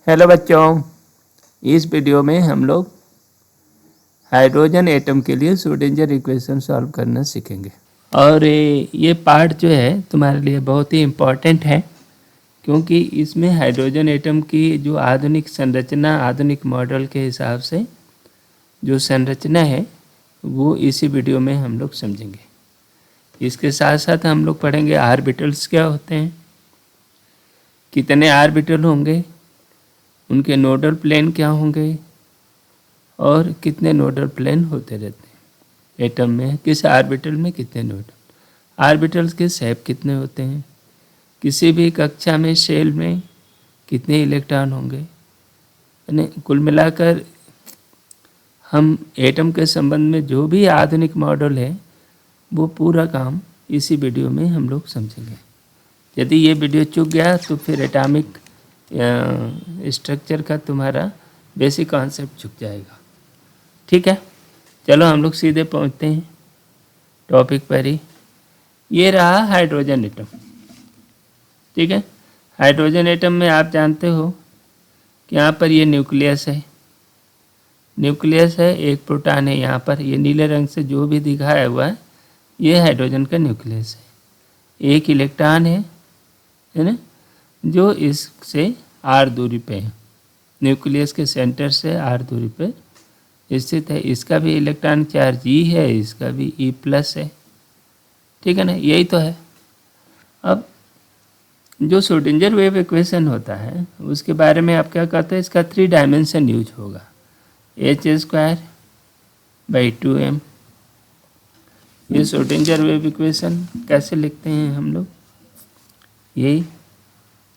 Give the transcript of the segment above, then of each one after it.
Hello बच्चों, इस video में हम लोग हाइड्रोजन एटम के लिए श्रोडिंगर इक्वेशन सॉल्व करना सीखेंगे। और ये पार्ट जो है तुम्हारे लिए बहुत ही इम्पॉर्टेंट है, क्योंकि इसमें हाइड्रोजन एटम की जो आधुनिक संरचना, आधुनिक मॉडल के हिसाब से जो संरचना है वो इसी वीडियो में हम लोग समझेंगे। इसके साथ साथ हम लोग पढ़ेंगे ऑर्बिटल्स क्या होते हैं, कितने ऑर्बिटल होंगे, उनके नोडल प्लेन क्या होंगे और कितने नोडल प्लेन होते रहते हैं एटम में, किस ऑर्बिटल में कितने नोडल, ऑर्बिटल्स के शेप कितने होते हैं, किसी भी कक्षा में शेल में कितने इलेक्ट्रॉन होंगे। यानी कुल मिलाकर हम एटम के संबंध में जो भी आधुनिक मॉडल है वो पूरा काम इसी वीडियो में हम लोग समझेंगे। यदि ये वीडियो चूक गया तो फिर एटॉमिक स्ट्रक्चर का तुम्हारा बेसिक कॉन्सेप्ट चुक जाएगा। ठीक है, चलो हम लोग सीधे पहुंचते हैं टॉपिक पर ही। ये रहा हाइड्रोजन एटम। ठीक है, हाइड्रोजन एटम में आप जानते हो कि यहाँ पर ये न्यूक्लियस है, न्यूक्लियस है, एक प्रोटॉन है यहाँ पर, ये नीले रंग से जो भी दिखाया हुआ है ये हाइड्रोजन का न्यूक्लियस है। एक इलेक्ट्रॉन है ना, जो इससे आर दूरी पे है, न्यूक्लियस के सेंटर से आर दूरी पे स्थित है। इसका भी इलेक्ट्रॉन चार्ज ई है, इसका भी ई प्लस है। ठीक है ना, यही तो है। अब जो श्रोडिंगर वेव इक्वेशन होता है उसके बारे में आप क्या कहते हैं, इसका 3 डायमेंशन यूज होगा, h²/2m। ये श्रोडिंगर वेव इक्वेशन कैसे लिखते हैं हम लोग, यही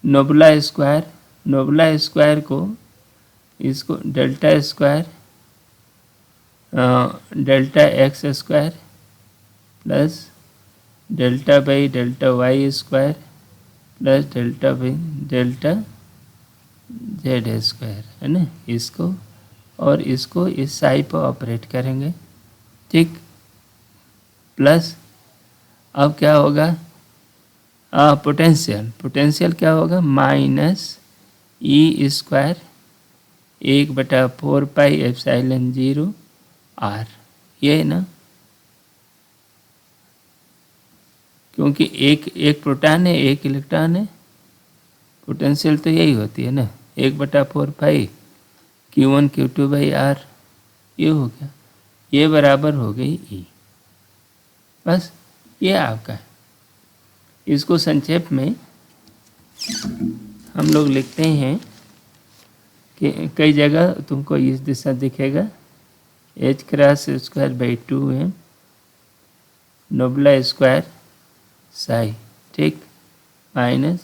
नोबुला स्क्वायर, नोबुला स्क्वायर को इसको delta square delta x square plus delta by delta y square plus delta by delta z square, है ना। इसको और इसको इस साई पर ऑपरेट करेंगे। ठीक, प्लस अब क्या होगा, पोटेंशियल, पोटेंशियल क्या होगा, -e² 1/4πε0 r, ये है ना, क्योंकि एक प्रोटॉन है, एक इलेक्ट्रॉन है, पोटेंशियल तो यही होती है ना, 1/4π Q1 Q2/r, ये हो गया, ये बराबर हो गई E। बस ये आपका है। इसको संक्षेप में हम लोग लिखते हैं कि कई जगह तुमको इस दिशा दिखेगा, h²² नोबुला स्क्वायर साई, ठीक, -e²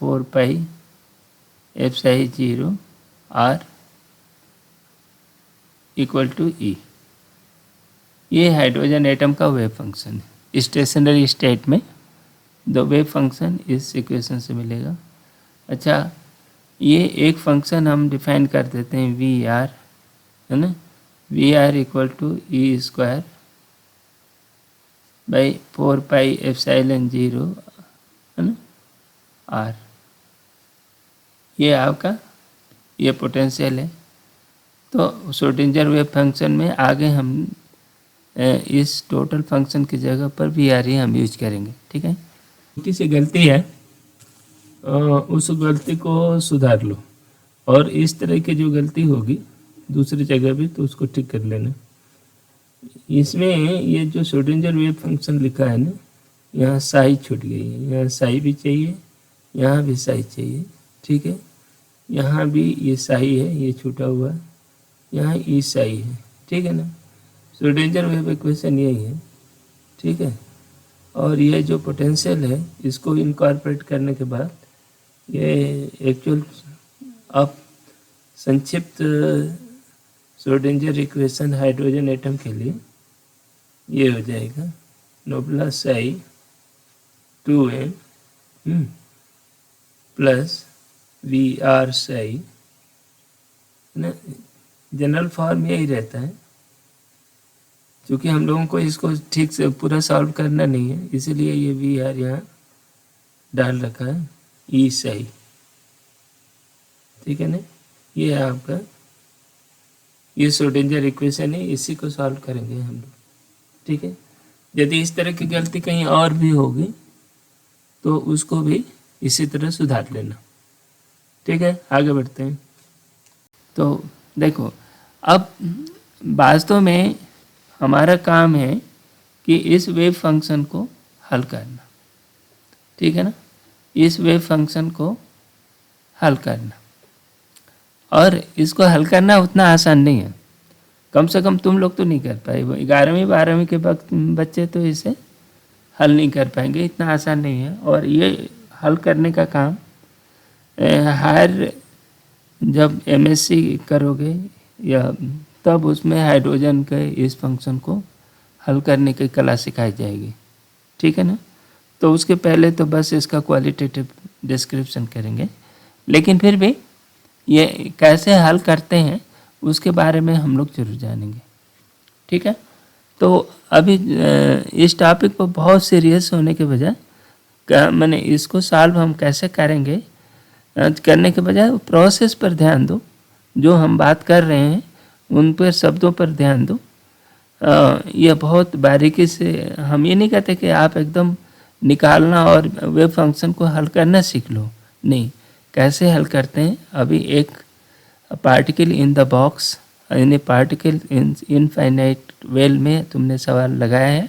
4πε0 r = E। ये हाइड्रोजन एटम का वेव फंक्शन है। स्टेशनरी स्टेट में दो वेव फंक्शन इस इक्वेशन से मिलेगा। अच्छा, ये एक फंक्शन हम डिफाइन कर देते हैं VR, है ना, VR = e² बाई 4πε0, है ना, r। ये आपका ये पोटेंशियल है। तो श्रोडिंगर वेव फंक्शन में आगे हम इस टोटल फंक्शन की जगह पर VR ही हम यूज करेंगे। ठीक है, छोटी सी गलती है, उस गलती को सुधार लो, और इस तरह की जो गलती होगी दूसरी जगह भी तो उसको ठीक कर लेना। इसमें ये जो श्रोडिंगर वेव फंक्शन लिखा है ना, यहाँ साई छूट गई है, यहाँ साई भी चाहिए, यहाँ भी साई चाहिए। ठीक है, यहाँ भी ये साई है, ये छूटा हुआ है, यहाँ ई साई है। ठीक है ना, श्रोडिंगर वेव इक्वेशन यही है। ठीक है, और ये जो पोटेंशियल है इसको इनकॉर्पोरेट करने के बाद ये एक्चुअल अब संक्षिप्त श्रोडिंगर इक्वेशन हाइड्रोजन एटम के लिए ये हो जाएगा, nabla psi 2m plus VR psi, ना, जनरल फॉर्म यही रहता है। क्योंकि हम लोगों को इसको ठीक से पूरा सॉल्व करना नहीं है, इसीलिए ये VR यहाँ डाल रखा है, ई साई। ठीक है ना। ये है आपका, ये श्रोडिंगर इक्वेशन है, इसी को सॉल्व करेंगे हम लोग। ठीक है, यदि इस तरह की गलती कहीं और भी होगी तो उसको भी इसी तरह सुधार लेना। ठीक है, आगे बढ़ते हैं। तो देखो, अब वास्तव में हमारा काम है कि इस वेव फंक्शन को हल करना। ठीक है ना, इस वेव फंक्शन को हल करना, और इसको हल करना उतना आसान नहीं है। कम से कम तुम लोग तो नहीं कर पाए, 11वीं 12वीं के वक्त बच्चे तो इसे हल नहीं कर पाएंगे, इतना आसान नहीं है। और ये हल करने का काम हायर जब एमएससी करोगे या तब उसमें हाइड्रोजन के इस फंक्शन को हल करने की कला सिखाई जाएगी। ठीक है ना। तो उसके पहले तो बस इसका क्वालिटेटिव डिस्क्रिप्शन करेंगे, लेकिन फिर भी ये कैसे हल करते हैं उसके बारे में हम लोग जरूर जानेंगे। ठीक है, तो अभी इस टॉपिक पर बहुत सीरियस होने के बजाय मैंने इसको सॉल्व हम कैसे करेंगे करने के बजाय प्रोसेस पर ध्यान दो। जो हम बात कर रहे हैं उन पर, शब्दों पर ध्यान दो। यह बहुत बारीकी से, हम ये नहीं कहते कि आप एकदम निकालना और वेव फंक्शन को हल करना सीख लो, नहीं, कैसे हल करते हैं। अभी एक पार्टिकल इन द बॉक्स, यानी पार्टिकल इन इनफाइनाइट वेल में तुमने सवाल लगाया है,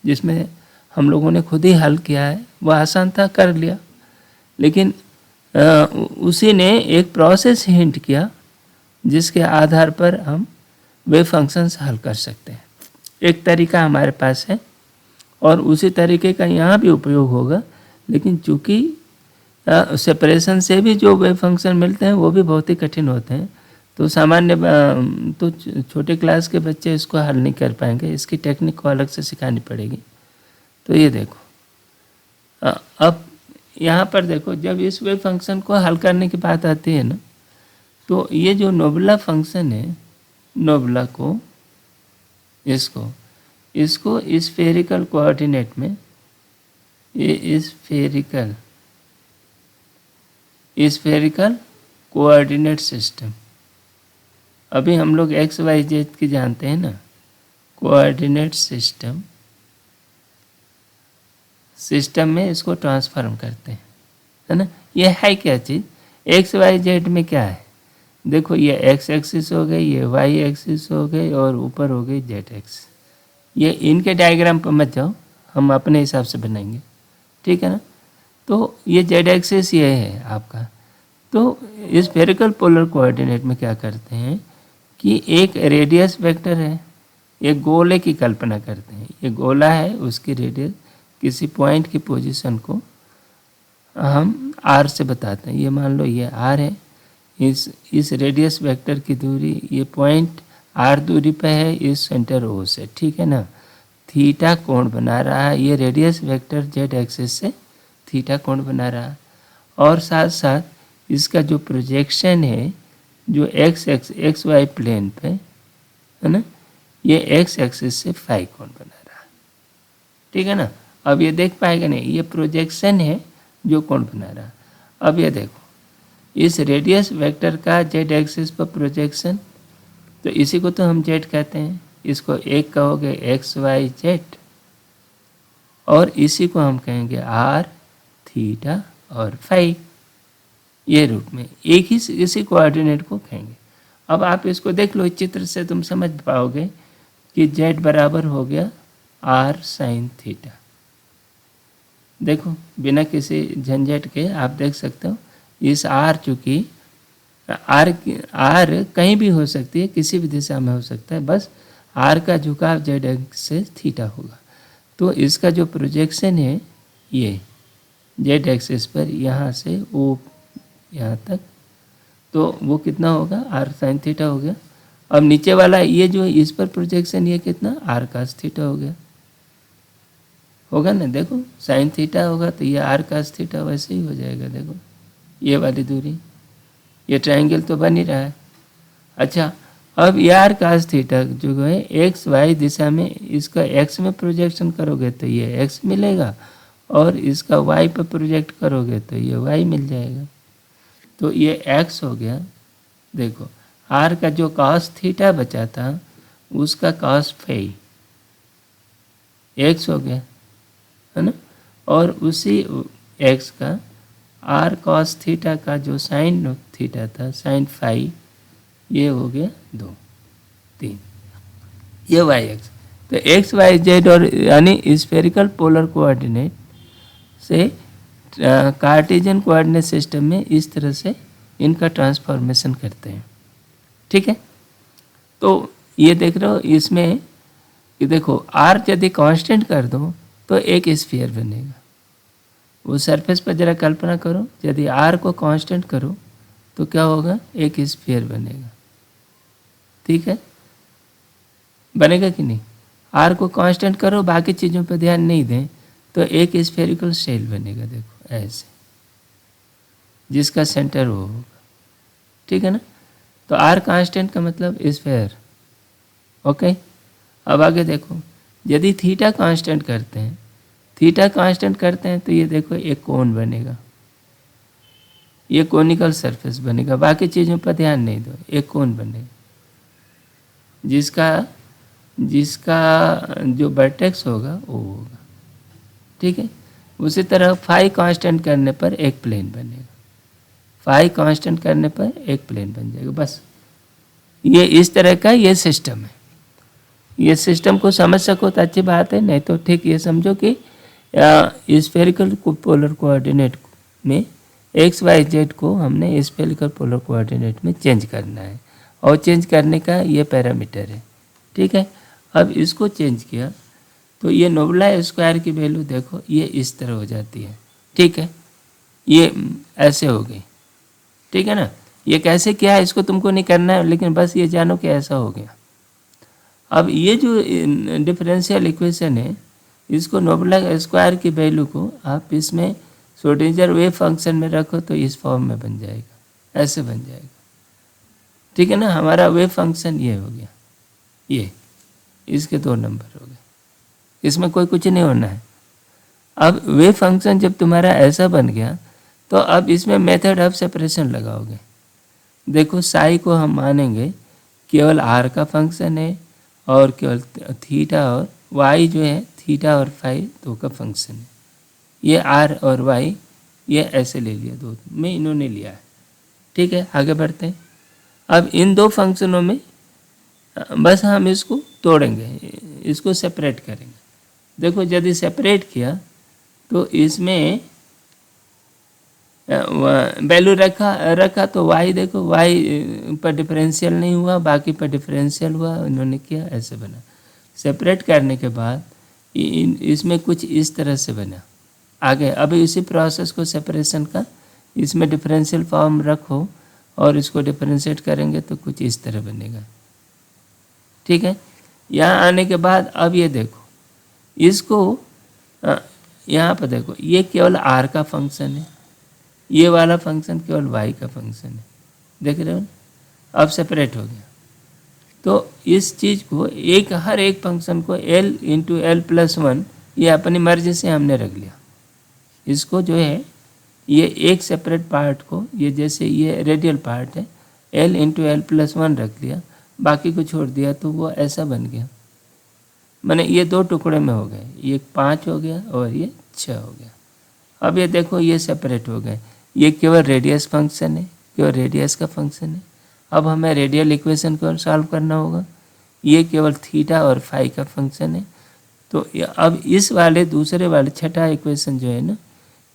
जिसमें हम लोगों ने खुद ही हल किया है। वह आसान था, कर लिया, लेकिन उसी ने एक प्रोसेस हिंट किया जिसके आधार पर हम वेव फंक्शंस हल कर सकते हैं। एक तरीका हमारे पास है और उसी तरीके का यहाँ भी उपयोग होगा, लेकिन चूँकि सेपरेशन से भी जो वेव फंक्शन मिलते हैं वो भी बहुत ही कठिन होते हैं, तो सामान्य तो छोटे क्लास के बच्चे इसको हल नहीं कर पाएंगे, इसकी टेक्निक को अलग से सिखानी पड़ेगी। तो ये देखो, अब यहाँ पर देखो, जब इस वेव फंक्शन को हल करने की बात आती है ना, तो ये जो नोबुला फंक्शन है, नोबुला को इसको स्फेरिकल कोऑर्डिनेट में, ये स्फेरिकल कोऑर्डिनेट सिस्टम, अभी हम लोग एक्स वाई जेड की जानते हैं ना, कोऑर्डिनेट सिस्टम में इसको ट्रांसफॉर्म करते हैं, है ना। ये है क्या चीज़, एक्स वाई जेड में क्या है, देखो ये एक्स एक्सिस हो गई, ये वाई एक्सिस हो गई, और ऊपर हो गई जेड एक्स। ये इनके डायग्राम पर मत जाओ, हम अपने हिसाब से बनाएंगे। ठीक है ना। तो ये जेड एक्सिस ये है आपका। तो स्फेरिकल पोलर कोऑर्डिनेट में क्या करते हैं कि एक रेडियस वेक्टर है, एक गोले की कल्पना करते हैं। ये गोला है, उसकी रेडियस, किसी पॉइंट की पोजीशन को हम आर से बताते हैं। ये मान लो ये आर है, इस रेडियस वेक्टर की दूरी, ये पॉइंट आर दूरी पे है इस सेंटर ओ से। ठीक है ना। थीटा कोण बना रहा है, ये रेडियस वेक्टर जेड एक्सिस से थीटा कोण बना रहा है, और साथ साथ इसका जो प्रोजेक्शन है जो एक्स वाई प्लेन पे है ना, ये एक्स एक्सिस से फाई कोण बना रहा है। ठीक है ना। अब ये देख पाएगा नहीं, ये प्रोजेक्शन है जो कोण बना रहा है। अब ये देखो, इस रेडियस वेक्टर का जेड एक्सिस पर प्रोजेक्शन, तो इसी को तो हम जेड कहते हैं, इसको एक कहोगे एक्स वाई जेड, और इसी को हम कहेंगे आर थीटा और फाई, ये रूप में एक ही इसी कोऑर्डिनेट को कहेंगे। अब आप इसको देख लो, इस चित्र से तुम समझ पाओगे कि जेड बराबर हो गया आर साइन थीटा। देखो, बिना किसी झंझट के आप देख सकते हो, इस आर, चूँकि आर कहीं भी हो सकती है, किसी भी दिशा में हो सकता है, बस आर का झुकाव जेड एक्सिस से थीटा होगा। तो इसका जो प्रोजेक्शन है ये जेड एक्सिस पर, यहाँ से वो यहाँ तक, तो वो कितना होगा, आर साइन थीटा हो गया। अब नीचे वाला ये जो इस पर प्रोजेक्शन, ये कितना, आर कास थीटा हो गया, होगा ना। देखो साइन थीटा होगा तो ये आर कास थीटा वैसे ही हो जाएगा। देखो ये वाली दूरी, ये ट्रायंगल तो बन ही रहा है। अच्छा, अब ये आर कास थीटा जो है एक्स वाई दिशा में, इसका एक्स में प्रोजेक्शन करोगे तो ये एक्स मिलेगा, और इसका वाई पर प्रोजेक्ट करोगे तो ये वाई मिल जाएगा। तो ये x हो गया। देखो r का जो cos थीटा बचा था उसका cos फाई x हो गया, है ना। और उसी x का r cos थीटा का जो साइन थीटा था साइन फाई, ये हो गया 2 3, ये y-x। तो x y z और यानी स्फेरिकल पोलर कोऑर्डिनेट से कार्टेशियन कोऑर्डिनेट सिस्टम में इस तरह से इनका ट्रांसफॉर्मेशन करते हैं, ठीक है। तो ये देख रहे हो इसमें कि देखो r यदि कांस्टेंट कर दो तो एक स्फीयर बनेगा। वो सरफेस पर जरा कल्पना करो, यदि r को कांस्टेंट करो तो क्या होगा, एक स्फीयर बनेगा, ठीक है। बनेगा कि नहीं? r को कांस्टेंट करो, बाकी चीज़ों पर ध्यान नहीं दें, तो एक स्फेरिकल शेल बनेगा, देखो ऐसे, जिसका सेंटर वो होगा, ठीक है ना। तो r कांस्टेंट का मतलब स्फेयर, ओके। अब आगे देखो, यदि थीटा कांस्टेंट करते हैं, थीटा कांस्टेंट करते हैं तो ये देखो एक कोन बनेगा, ये कोनिकल सरफेस बनेगा, बाकी चीज़ों पर ध्यान नहीं दो, एक कोन बनेगा जिसका जो वर्टेक्स होगा वो होगा, ठीक है। उसी तरह फाई कांस्टेंट करने पर एक प्लेन बनेगा, फाई कांस्टेंट करने पर एक प्लेन बन जाएगा। बस ये इस तरह का ये सिस्टम है। ये सिस्टम को समझ सको तो अच्छी बात है, नहीं तो ठीक ये समझो कि स्फेरिकल पोलर कोऑर्डिनेट में एक्स वाई जेड को हमने स्फेरिकल पोलर कोऑर्डिनेट में चेंज करना है, और चेंज करने का ये पैरामीटर है, ठीक है। अब इसको चेंज किया तो ये नोबला स्क्वायर की वैल्यू देखो ये इस तरह हो जाती है, ठीक है। ये ऐसे हो गई, ठीक है ना। ये कैसे किया है इसको तुमको नहीं करना है, लेकिन बस ये जानो कि ऐसा हो गया। अब ये जो डिफरेंशियल इक्वेशन है, इसको नोबला स्क्वायर की वैल्यू को आप इसमें श्रोडिंगर वेव फंक्शन में रखो तो इस फॉर्म में बन जाएगा, ऐसे बन जाएगा, ठीक है ना। हमारा वेव फंक्शन ये हो गया, ये इसके 2 नंबर हो गए, इसमें कोई कुछ नहीं होना है। अब वेव फंक्शन जब तुम्हारा ऐसा बन गया तो अब इसमें मेथड ऑफ सेपरेशन लगाओगे। देखो साई को हम मानेंगे केवल r का फंक्शन है, और केवल थीटा और y जो है थीटा और फाई 2 का फंक्शन है। ये r और y ये ऐसे ले लिया, 2 में इन्होंने लिया है, ठीक है। आगे बढ़ते हैं। अब इन 2 फंक्शनों में बस हम इसको तोड़ेंगे, इसको सेपरेट करेंगे। देखो यदि सेपरेट किया तो इसमें वैल्यू रखा तो y देखो y पर डिफरेंशियल नहीं हुआ, बाकी पर डिफरेंशियल हुआ, उन्होंने किया ऐसे बना। सेपरेट करने के बाद इसमें कुछ इस तरह से बना। आगे अब इसी प्रोसेस को सेपरेशन का इसमें डिफरेंशियल फॉर्म रखो और इसको डिफरेंशिएट करेंगे तो कुछ इस तरह बनेगा, ठीक है। यहाँ आने के बाद अब ये देखो, इसको यहाँ पर देखो ये केवल r का फंक्शन है, ये वाला फंक्शन केवल y का फंक्शन है, देख रहे हो ना। अब सेपरेट हो गया तो इस चीज़ को हर एक फंक्शन को l इंटू एल प्लस 1 ये अपनी मर्जी से हमने रख लिया। इसको जो है ये एक सेपरेट पार्ट को, ये जैसे ये रेडियल पार्ट है, l इंटू एल प्लस 1 रख लिया, बाकी को छोड़ दिया तो वो ऐसा बन गया। मैंने ये 2 टुकड़े में हो गए, ये 5 हो गया और ये 6 हो गया। अब ये देखो ये सेपरेट हो गए, ये केवल रेडियस फंक्शन है, केवल रेडियस का फंक्शन है। अब हमें रेडियल इक्वेशन को सॉल्व करना होगा, ये केवल थीटा और फाई का फंक्शन है। तो अब इस वाले दूसरे वाले छठा इक्वेशन जो है ना,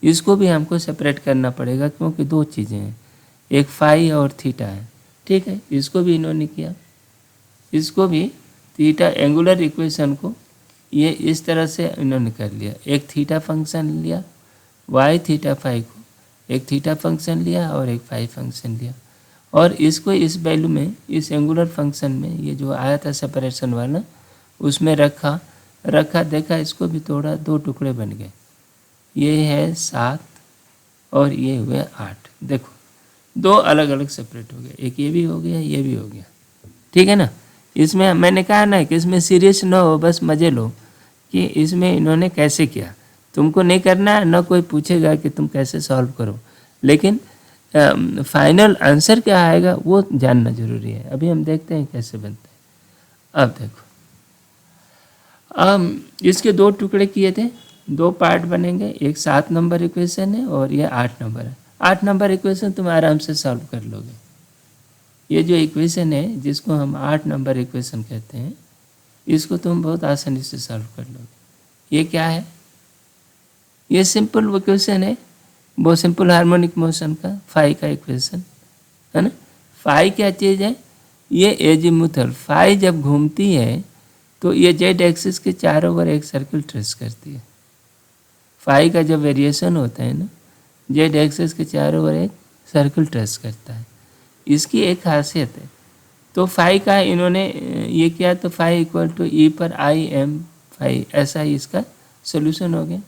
इसको भी हमको सेपरेट करना पड़ेगा, क्योंकि 2 चीज़ें हैं, एक फाई और थीटा है, ठीक है। इसको भी इन्होंने किया, इसको भी थीटा एंगुलर इक्वेशन को ये इस तरह से इन्होंने कर लिया। एक थीटा फंक्शन लिया, वाई थीटा फाई को एक थीटा फंक्शन लिया और एक फाई फंक्शन लिया, और इसको इस वैल्यू में, इस एंगुलर फंक्शन में ये जो आया था सेपरेशन वाला उसमें रखा, देखा, इसको भी तोड़ा, 2 टुकड़े बन गए। ये है 7 और ये हुए 8। देखो 2 अलग अलग सेपरेट हो गए, एक ये भी हो गया, ये भी हो गया, ठीक है ना। इसमें मैंने कहा ना कि इसमें सीरियस ना हो, बस मज़े लो कि इसमें इन्होंने कैसे किया। तुमको नहीं करना है, ना कोई पूछेगा कि तुम कैसे सॉल्व करो, लेकिन फाइनल आंसर क्या आएगा वो जानना जरूरी है। अभी हम देखते हैं कैसे बनता है। अब देखो, इसके दो टुकड़े किए थे, दो पार्ट बनेंगे। एक 7 नंबर इक्वेशन है और ये 8 नंबर है। 8 नंबर इक्वेशन तुम आराम से सॉल्व कर लोगे। ये जो इक्वेशन है जिसको हम 8 नंबर इक्वेशन कहते हैं, इसको तुम बहुत आसानी से सॉल्व कर लोगे। ये क्या है? ये सिंपल इक्वेशन है, वो सिंपल हार्मोनिक मोशन का फाई का इक्वेशन है ना। फाई क्या चीज़ है? ये एजीमुथल फाई जब घूमती है तो ये जेड एक्सिस के चारों ओर एक सर्कल ट्रेस करती है। फाई का जब वेरिएशन होता है ना, जेड एक्सिस के चारों ओर एक सर्कल ट्रेस करता है। इसकी एक खासियत है। तो फाई का इन्होंने ये किया तो फाई इक्वल टू ई पर आई एम फाई, ऐसा ही इसका सोल्यूशन हो गया।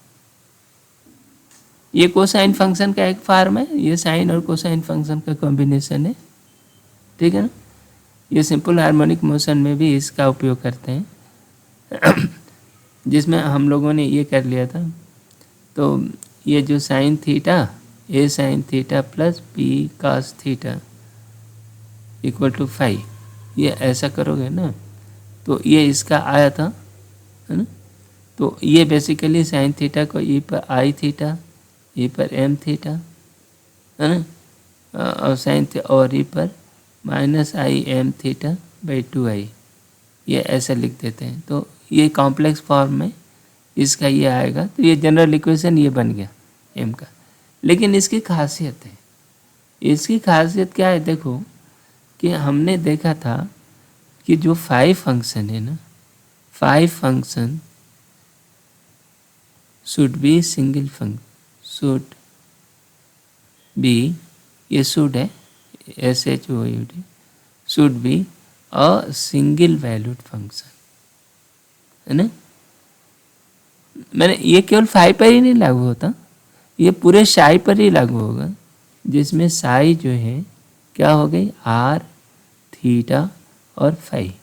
ये कोसाइन फंक्शन का एक फॉर्म है, ये साइन और कोसाइन फंक्शन का कॉम्बिनेशन है, ठीक है ना। ये सिंपल हार्मोनिक मोशन में भी इसका उपयोग करते हैं जिसमें हम लोगों ने ये कर लिया था। तो ये जो sine theta, a sine theta plus b cos theta equal to phi, ये ऐसा करोगे ना तो ये इसका आया था, है ना। तो ये बेसिकली साइन थीटा को ई पर आई थीटा, ई पर एम थीटा, है ना, और साइन और ई पर minus I am theta by 2i, ये ऐसा लिख देते हैं। तो ये कॉम्प्लेक्स फॉर्म में इसका ये आएगा। तो ये जनरल इक्वेशन ये बन गया एम का। लेकिन इसकी खासियत है, इसकी खासियत क्या है? देखो कि हमने देखा था कि जो फाई फंक्शन है ना, phi function should be single function, should be, ये शुड है SHOUD, should be a single valued function, है ना। मैंने ये केवल फाई पर ही नहीं लागू होता, ये पूरे साई पर ही लागू होगा, जिसमें साई जो है क्या हो गई, आर थीटा और फाई,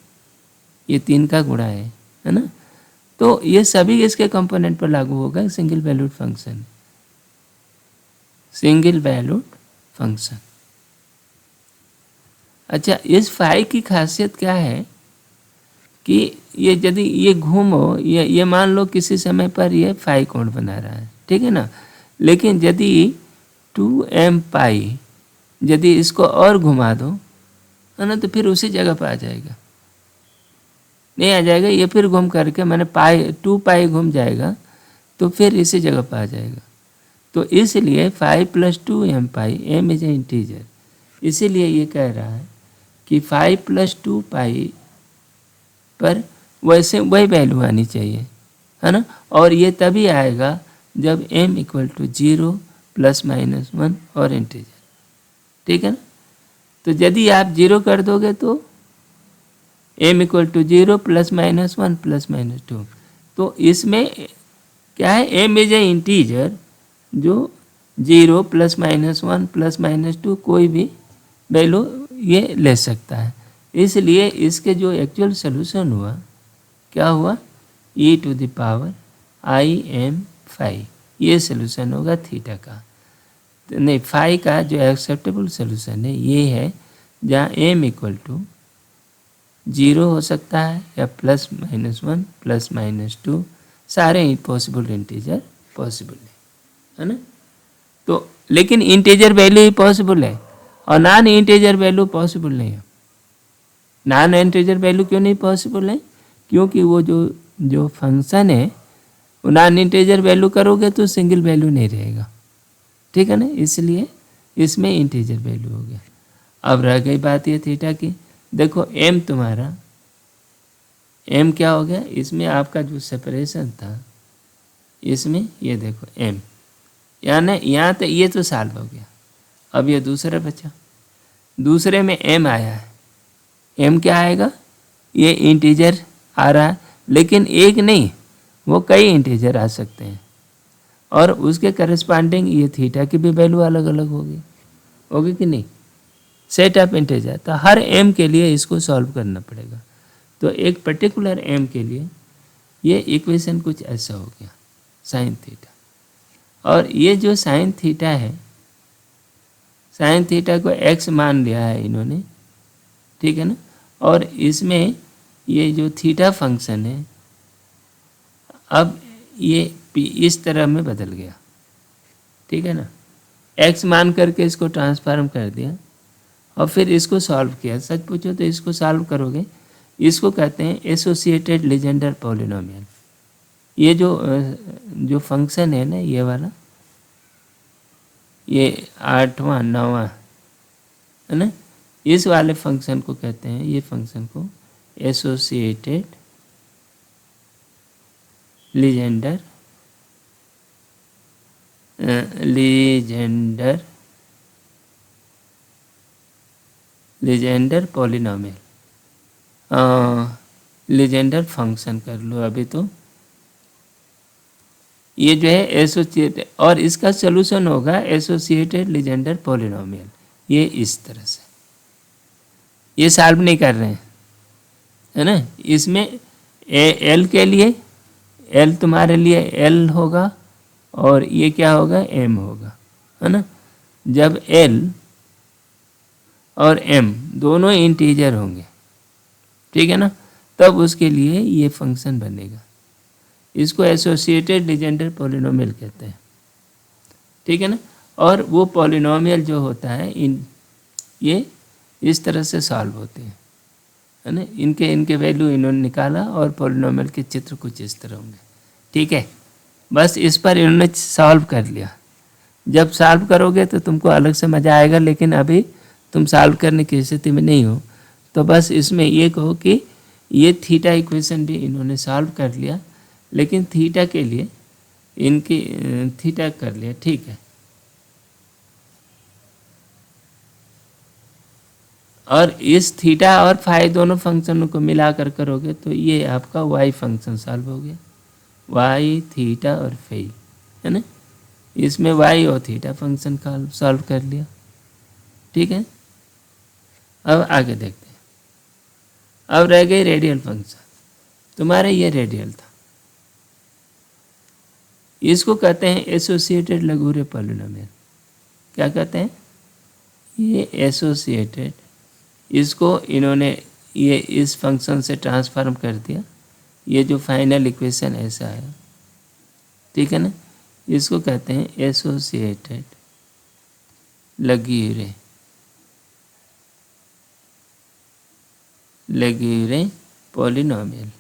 ये तीन का गुणा है ना। तो ये सभी इसके कंपोनेंट पर लागू होगा। Single valued function, single valued function. अच्छा, इस फाई की खासियत क्या है कि ये यदि ये घूमो, ये मान लो किसी समय पर ये फाई कोण बना रहा है, ठीक है ना। लेकिन यदि 2m पाई यदि इसको और घुमा दो, है ना, तो फिर उसी जगह पर आ जाएगा, नहीं आ जाएगा। ये फिर घूम करके मैंने पाई 2 पाई घूम जाएगा तो फिर इसी जगह पर आ जाएगा। तो इसलिए 5 + 2m pi, m is a integer, इसीलिए ये कह रहा है कि 5 + 2 पाई पर वैसे वही वैल्यू आनी चाहिए, है ना। और ये तभी आएगा जब m = 0 ± 1 और इंटीजर, ठीक है ना। तो यदि आप 0 कर दोगे तो m = 0 ± 1 ± 2, तो इसमें क्या है, m इज ए इंटीजर जो 0 ± 1 ± 2 कोई भी वैल्यू ये ले सकता है। इसलिए इसके जो एक्चुअल सोल्यूशन हुआ, क्या हुआ, e⁻im फाई, ये सोल्यूशन होगा थीटा का। नहीं, फाई का जो एक्सेप्टेबल सोल्यूशन है ये है जहाँ m = 0 हो सकता है या ±1 ±2, सारे पॉसिबल इंटीजर पॉसिबल है ना। तो लेकिन इंटीजर वैल्यू ही पॉसिबल है और नॉन इंटीजर वैल्यू पॉसिबल नहीं है। नॉन इंटीजर वैल्यू क्यों नहीं पॉसिबल है? क्योंकि वो जो फंक्शन है वो नॉन इंटीजर वैल्यू करोगे तो सिंगल वैल्यू नहीं रहेगा, ठीक है ना। इसलिए इसमें इंटीजर वैल्यू हो गया। अब रह गई बात ये थीटा की। देखो m तुम्हारा, m क्या हो गया, इसमें आपका जो सेपरेशन था इसमें ये देखो m, यानी यहाँ तो ये तो सॉल्व हो गया। अब ये दूसरा बचा, दूसरे में m आया है। m क्या आएगा, ये इंटीजर आ रहा है, लेकिन एक नहीं, वो कई इंटीजर आ सकते हैं और उसके करस्पॉन्डिंग ये थीटा की भी वैल्यू अलग अलग होगी कि नहीं, सेट ऑफ इंटीजर। तो हर m के लिए इसको सॉल्व करना पड़ेगा। तो एक पर्टिकुलर m के लिए ये इक्वेशन कुछ ऐसा हो गया, साइन थीटा। और ये जो साइन थीटा है, साइन थीटा को x मान लिया है इन्होंने, ठीक है ना। और इसमें ये जो थीटा फंक्शन है अब ये इस तरह में बदल गया, ठीक है ना। x मान करके इसको ट्रांसफॉर्म कर दिया और फिर इसको सॉल्व किया। सच पूछो तो इसको सॉल्व करोगे, इसको कहते हैं एसोसिएटेड लीजेंडर पॉलिनोमियल। ये जो फंक्शन है ना, ये वाला, ये 8वां 9वां है ना, इस वाले फंक्शन को कहते हैं, ये फंक्शन को associated Legender Legender polynomial, Legender function कर लो अभी तो। ये जो है एसोसिएटेड, और इसका सॉल्यूशन होगा एसोसिएटेड लीजेंडर पॉलिनोमियल। ये इस तरह से, ये सॉल्व नहीं कर रहे हैं, है ना। इसमें एल के लिए, एल तुम्हारे लिए एल होगा और ये क्या होगा, एम होगा, है ना। जब एल और एम दोनों इंटीजर होंगे, ठीक है ना, तब उसके लिए ये फंक्शन बनेगा। इसको एसोसिएटेड लीजेंडर पॉलिनोमियल कहते हैं, ठीक है ना। और वो पॉलिनोमियल जो होता है ये इस तरह से सॉल्व होते हैं, है ना। इनके वैल्यू इन्होंने निकाला और पॉलिनोमियल के चित्र कुछ इस तरह होंगे, ठीक है। बस इस पर इन्होंने सॉल्व कर लिया। जब सॉल्व करोगे तो तुमको अलग से मज़ा आएगा, लेकिन अभी तुम सॉल्व करने की स्थिति में नहीं हो, तो बस इसमें ये कहो कि ये थीटा इक्वेशन भी इन्होंने सॉल्व कर लिया, लेकिन थीटा के लिए इनकी थीटा कर लिया, ठीक है। और इस थीटा और फाई दोनों फंक्शनों को मिलाकर करोगे तो ये आपका वाई फंक्शन सॉल्व हो गया, वाई थीटा और फाई, है ना। इसमें वाई और थीटा फंक्शन का सॉल्व कर लिया, ठीक है। अब आगे देखते हैं। अब रह गई रेडियल फंक्शन। तुम्हारे ये रेडियल था, इसको कहते हैं एसोसिएटेड लेगुरे पॉलिनोमियल। क्या कहते हैं, ये एसोसिएटेड, इसको इन्होंने ये इस फंक्शन से ट्रांसफॉर्म कर दिया, ये जो फाइनल इक्वेशन ऐसा है, ठीक है ना। इसको कहते हैं एसोसिएटेड लेगुरे पॉलिनोमियल।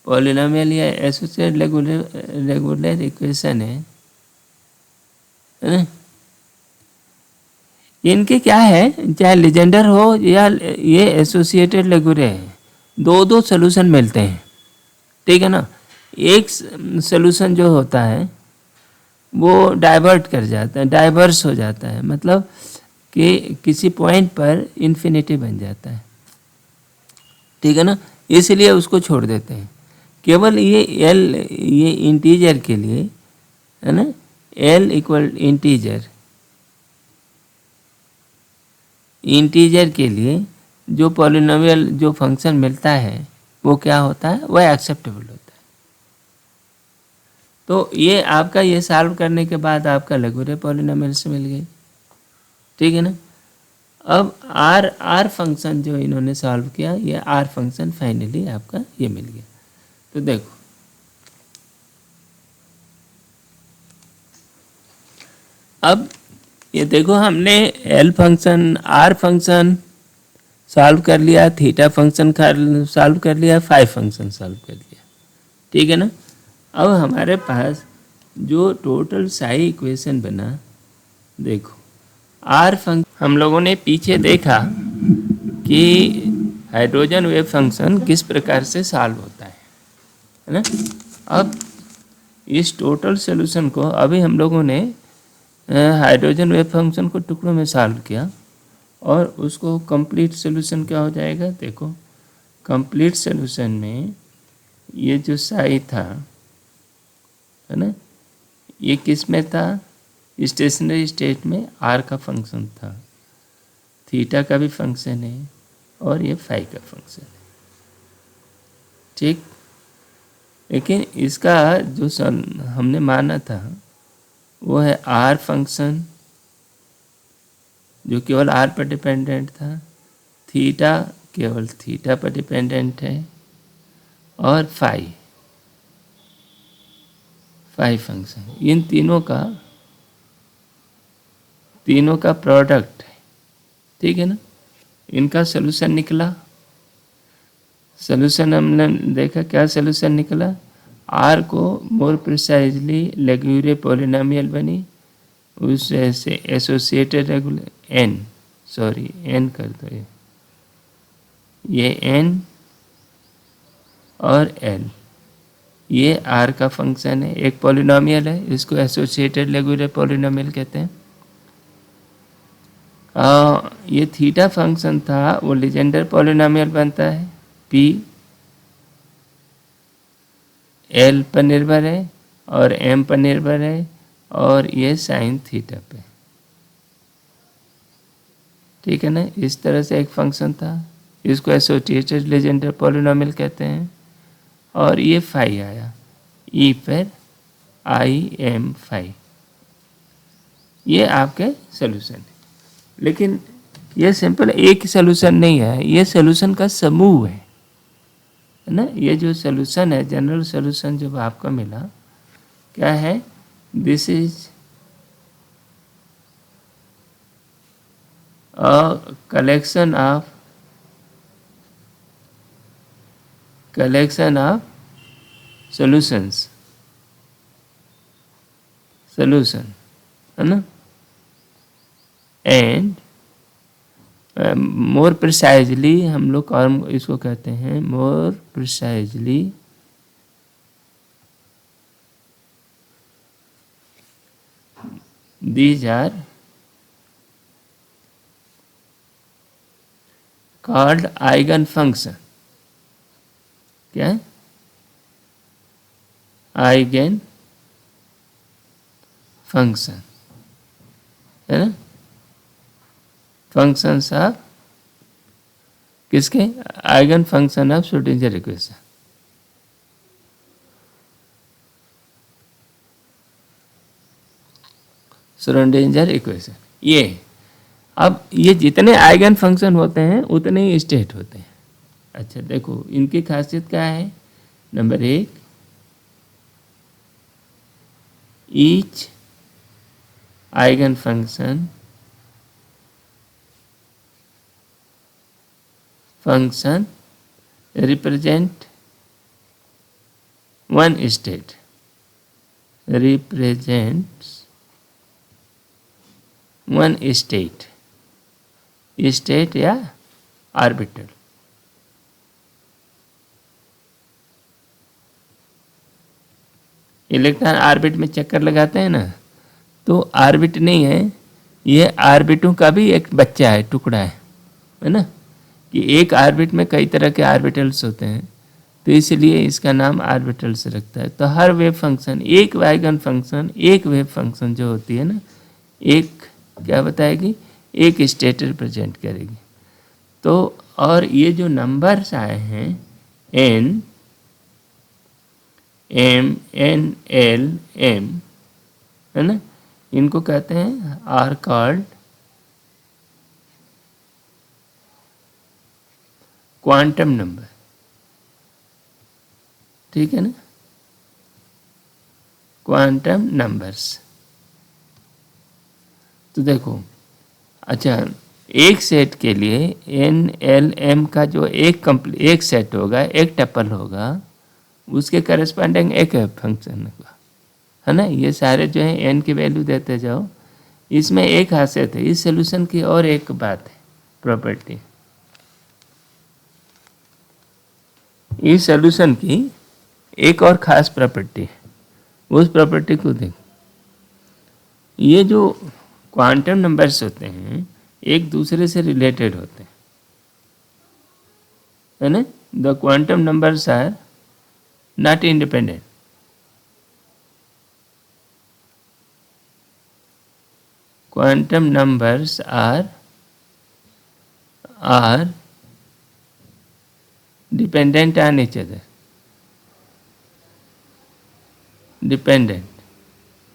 पॉलिनोमियल या एसोसिएटेड लेगुलर इक्वेशन है ना। इनके क्या है, चाहे लीजेंडर हो या ये एसोसिएटेड लेगुरे है, दो सॉल्यूशन मिलते हैं, ठीक है ना। एक सॉल्यूशन जो होता है वो डाइवर्ट कर जाता है, डाइवर्स हो जाता है, मतलब कि किसी पॉइंट पर इन्फिनिटी बन जाता है, ठीक है ना, इसलिए उसको छोड़ देते हैं। केवल ये एल, ये इंटीजर के लिए, है ना, एल इक्वल इंटीजर के लिए जो पॉलिनोमियल जो फंक्शन मिलता है वो क्या होता है, वह एक्सेप्टेबल होता है। तो ये आपका ये सॉल्व करने के बाद आपका लेगुरे पॉलिनोमियल से मिल गई, ठीक है ना। अब आर फंक्शन जो इन्होंने सॉल्व किया, ये आर फंक्शन फाइनली आपका ये मिल गया। तो देखो अब ये देखो, हमने l function, r function solve कर लिया, थीटा फंक्शन सॉल्व कर लिया, फाई फंक्शन सॉल्व कर लिया, ठीक है ना। अब हमारे पास जो टोटल साई इक्वेशन बना, देखो आर फंक्शन हम लोगों ने पीछे देखा कि हाइड्रोजन वेव फंक्शन किस प्रकार से सॉल्व होता है ना। अब इस टोटल सॉल्यूशन को अभी हम लोगों ने हाइड्रोजन वेव फंक्शन को टुकड़ों में सॉल्व किया और उसको कंप्लीट सॉल्यूशन क्या हो जाएगा, देखो कंप्लीट सॉल्यूशन में ये जो साई था, है ना, ये किस में था, स्टेशनरी स्टेट में आर का फंक्शन था, थीटा का भी फंक्शन है और ये फाई का फंक्शन है, ठीक। लेकिन इसका जो हमने माना था वो है आर फंक्शन जो केवल आर पर डिपेंडेंट था, थीटा केवल थीटा पर डिपेंडेंट है, और फाई फंक्शन। इन तीनों का प्रोडक्ट है, ठीक है ना। इनका सॉल्यूशन निकला। सॉल्यूशन हमने देखा, क्या सॉल्यूशन निकला। आर को मोर प्रिसाइजली लेग्यूरे पॉलिनोमियल बनी, उससे से एसोसिएटेड रेगुलर एन कर दो, ये एन और एल, ये आर का फंक्शन है, एक पॉलिनोमियल है, इसको एसोसिएटेड लेग्यूरे पॉलिनोमियल कहते हैं। ये थीटा फंक्शन था, वो लीजेंडर पॉलिनोमियल बनता है, पी एल पर निर्भर है और एम पर निर्भर है, और ये साइन थीटा पे, ठीक है ना। इस तरह से एक फंक्शन था, इसको एसोसिएटेड लीजेंडर पॉलिनोमियल कहते हैं। और ये फाई आया, ई पर आई एम फाई, ये आपके सोल्यूशन है। लेकिन ये सिंपल एक सोल्यूशन नहीं है, ये सोल्यूशन का समूह है ना। ये जो सोल्यूशन है, जनरल सोल्यूशन जब आपको मिला, क्या है, this is a collection of solution है ना। एंड मोर प्रिसाइजली हम लोग और इसको कहते हैं, more precisely these are called eigen function। क्या है, आइगन फंक्शन है ना। फंक्शंस ऑफ किसके, eigen function of Schrodinger equation. Schrodinger equation ये, अब ये जितने आइगन फंक्शन होते हैं उतने ही स्टेट होते हैं। अच्छा देखो, इनकी खासियत क्या है। Number 1, each eigen function represent one state, represents one state या ऑर्बिटल। इलेक्ट्रॉन ऑर्बिट में चक्कर लगाते हैं ना, तो ऑर्बिट नहीं है, ये ऑर्बिटों का भी एक बच्चा है, टुकड़ा है ना। कि एक ऑर्बिट में कई तरह के ऑर्बिटल्स होते हैं, तो इसलिए इसका नाम ऑर्बिटल्स रखता है। तो हर वेव फंक्शन, एक आइगन फंक्शन, एक वेव फंक्शन जो होती है ना, एक क्या बताएगी, एक स्टेट रिप्रेजेंट करेगी। तो और ये जो नंबर्स आए हैं, n m n l m है ना, इनको कहते हैं आर कॉल्ड क्वांटम नंबर, ठीक है ना, क्वांटम नंबर्स। तो देखो, अच्छा एक सेट के लिए एन एल एम का जो एक सेट होगा, एक टपल होगा, उसके करस्पॉन्डिंग एक फंक्शन होगा, है ना। ये सारे जो है एन की वैल्यू देते जाओ। इसमें एक खासियत है इस सोल्यूशन की, और एक बात है, प्रॉपर्टी। इस सोल्यूशन की एक और ख़ास प्रॉपर्टी है, उस प्रॉपर्टी को देखो। ये जो क्वांटम नंबर्स होते हैं एक दूसरे से रिलेटेड होते हैं, है ना। The quantum numbers are not independent. Quantum numbers are dependent on each other। Dependent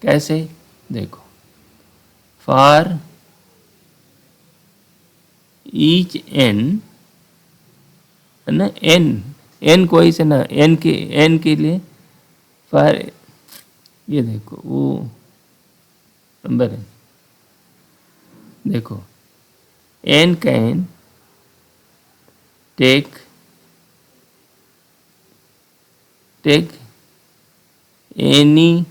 कैसे, देखो फॉर ईच एन, है ना, एन कोई से ना, एन के लिए फॉर, ये देखो वो नंबर है, देखो n can take any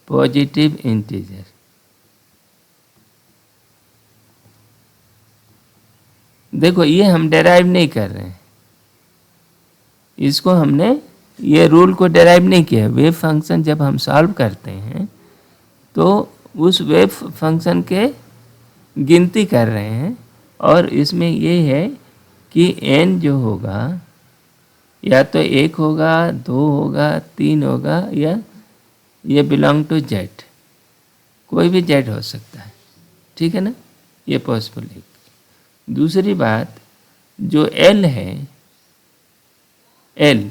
positive integer. देखो ये हम डेराइव नहीं कर रहे हैं, इसको हमने ये रूल को डेराइव नहीं किया। वेव फंक्शन जब हम सॉल्व करते हैं तो उस वेव फंक्शन के गिनती कर रहे हैं, और इसमें ये है कि n जो होगा या तो 1 होगा, 2 होगा, 3 होगा, या ये बिलोंग टू जेड, कोई भी जेड हो सकता है, ठीक है ना, ये पॉसिबल है। दूसरी बात, जो L है, L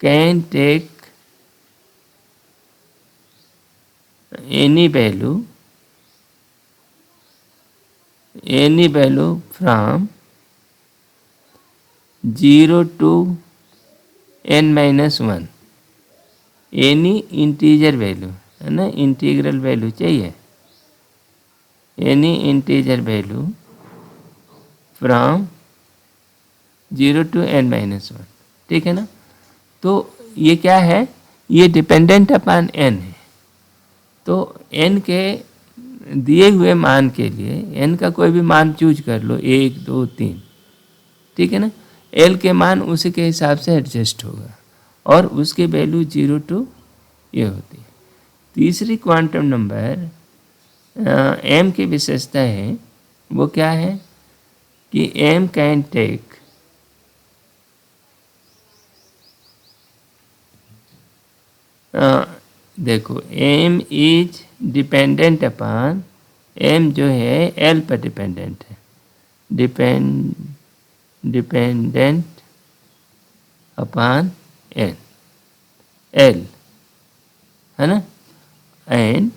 can take any value from 0 to n-1, any integer value, है ना, इंटीग्रल वैल्यू चाहिए, any integer value from 0 to n-1, ठीक है ना। तो ये क्या है, ये डिपेंडेंट अपॉन n है। तो n के दिए हुए मान के लिए n का कोई भी मान चूज कर लो, 1, 2, 3, ठीक है ना, l के मान उसी के हिसाब से एडजस्ट होगा, और उसकी वैल्यू 0 to ये होती है। तीसरी क्वांटम नंबर m की विशेषता है, वो क्या है कि m कैन टेक देखो m is dependent upon, m जो है l पर डिपेंडेंट है, डिपेंडेंट अपॉन n, l, है ना, and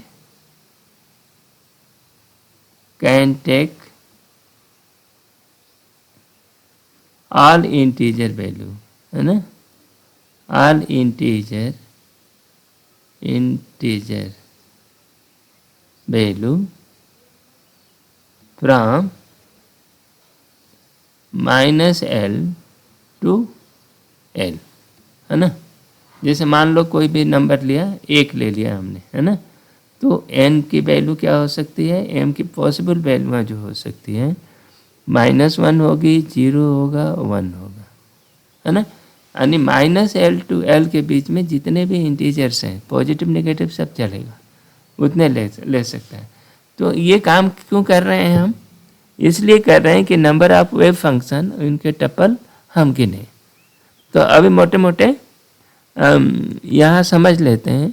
can take all integer value, है ना, all integer value from -l to l, है ना। जैसे मान लो कोई भी नंबर लिया, 1 ले लिया हमने, है ना, तो n की वैल्यू क्या हो सकती है, m की पॉसिबल वैल्यू जो हो सकती है, -1 होगी, 0 होगा, 1 होगा, है ना। यानी -l to l के बीच में जितने भी इंटीजर्स हैं, पॉजिटिव नेगेटिव सब चलेगा, उतने ले सकता है। तो ये काम क्यों कर रहे हैं हम, इसलिए कर रहे हैं कि नंबर ऑफ वेव फंक्शन, इनके टपल हम गिने। तो अभी मोटे मोटे यहाँ समझ लेते हैं,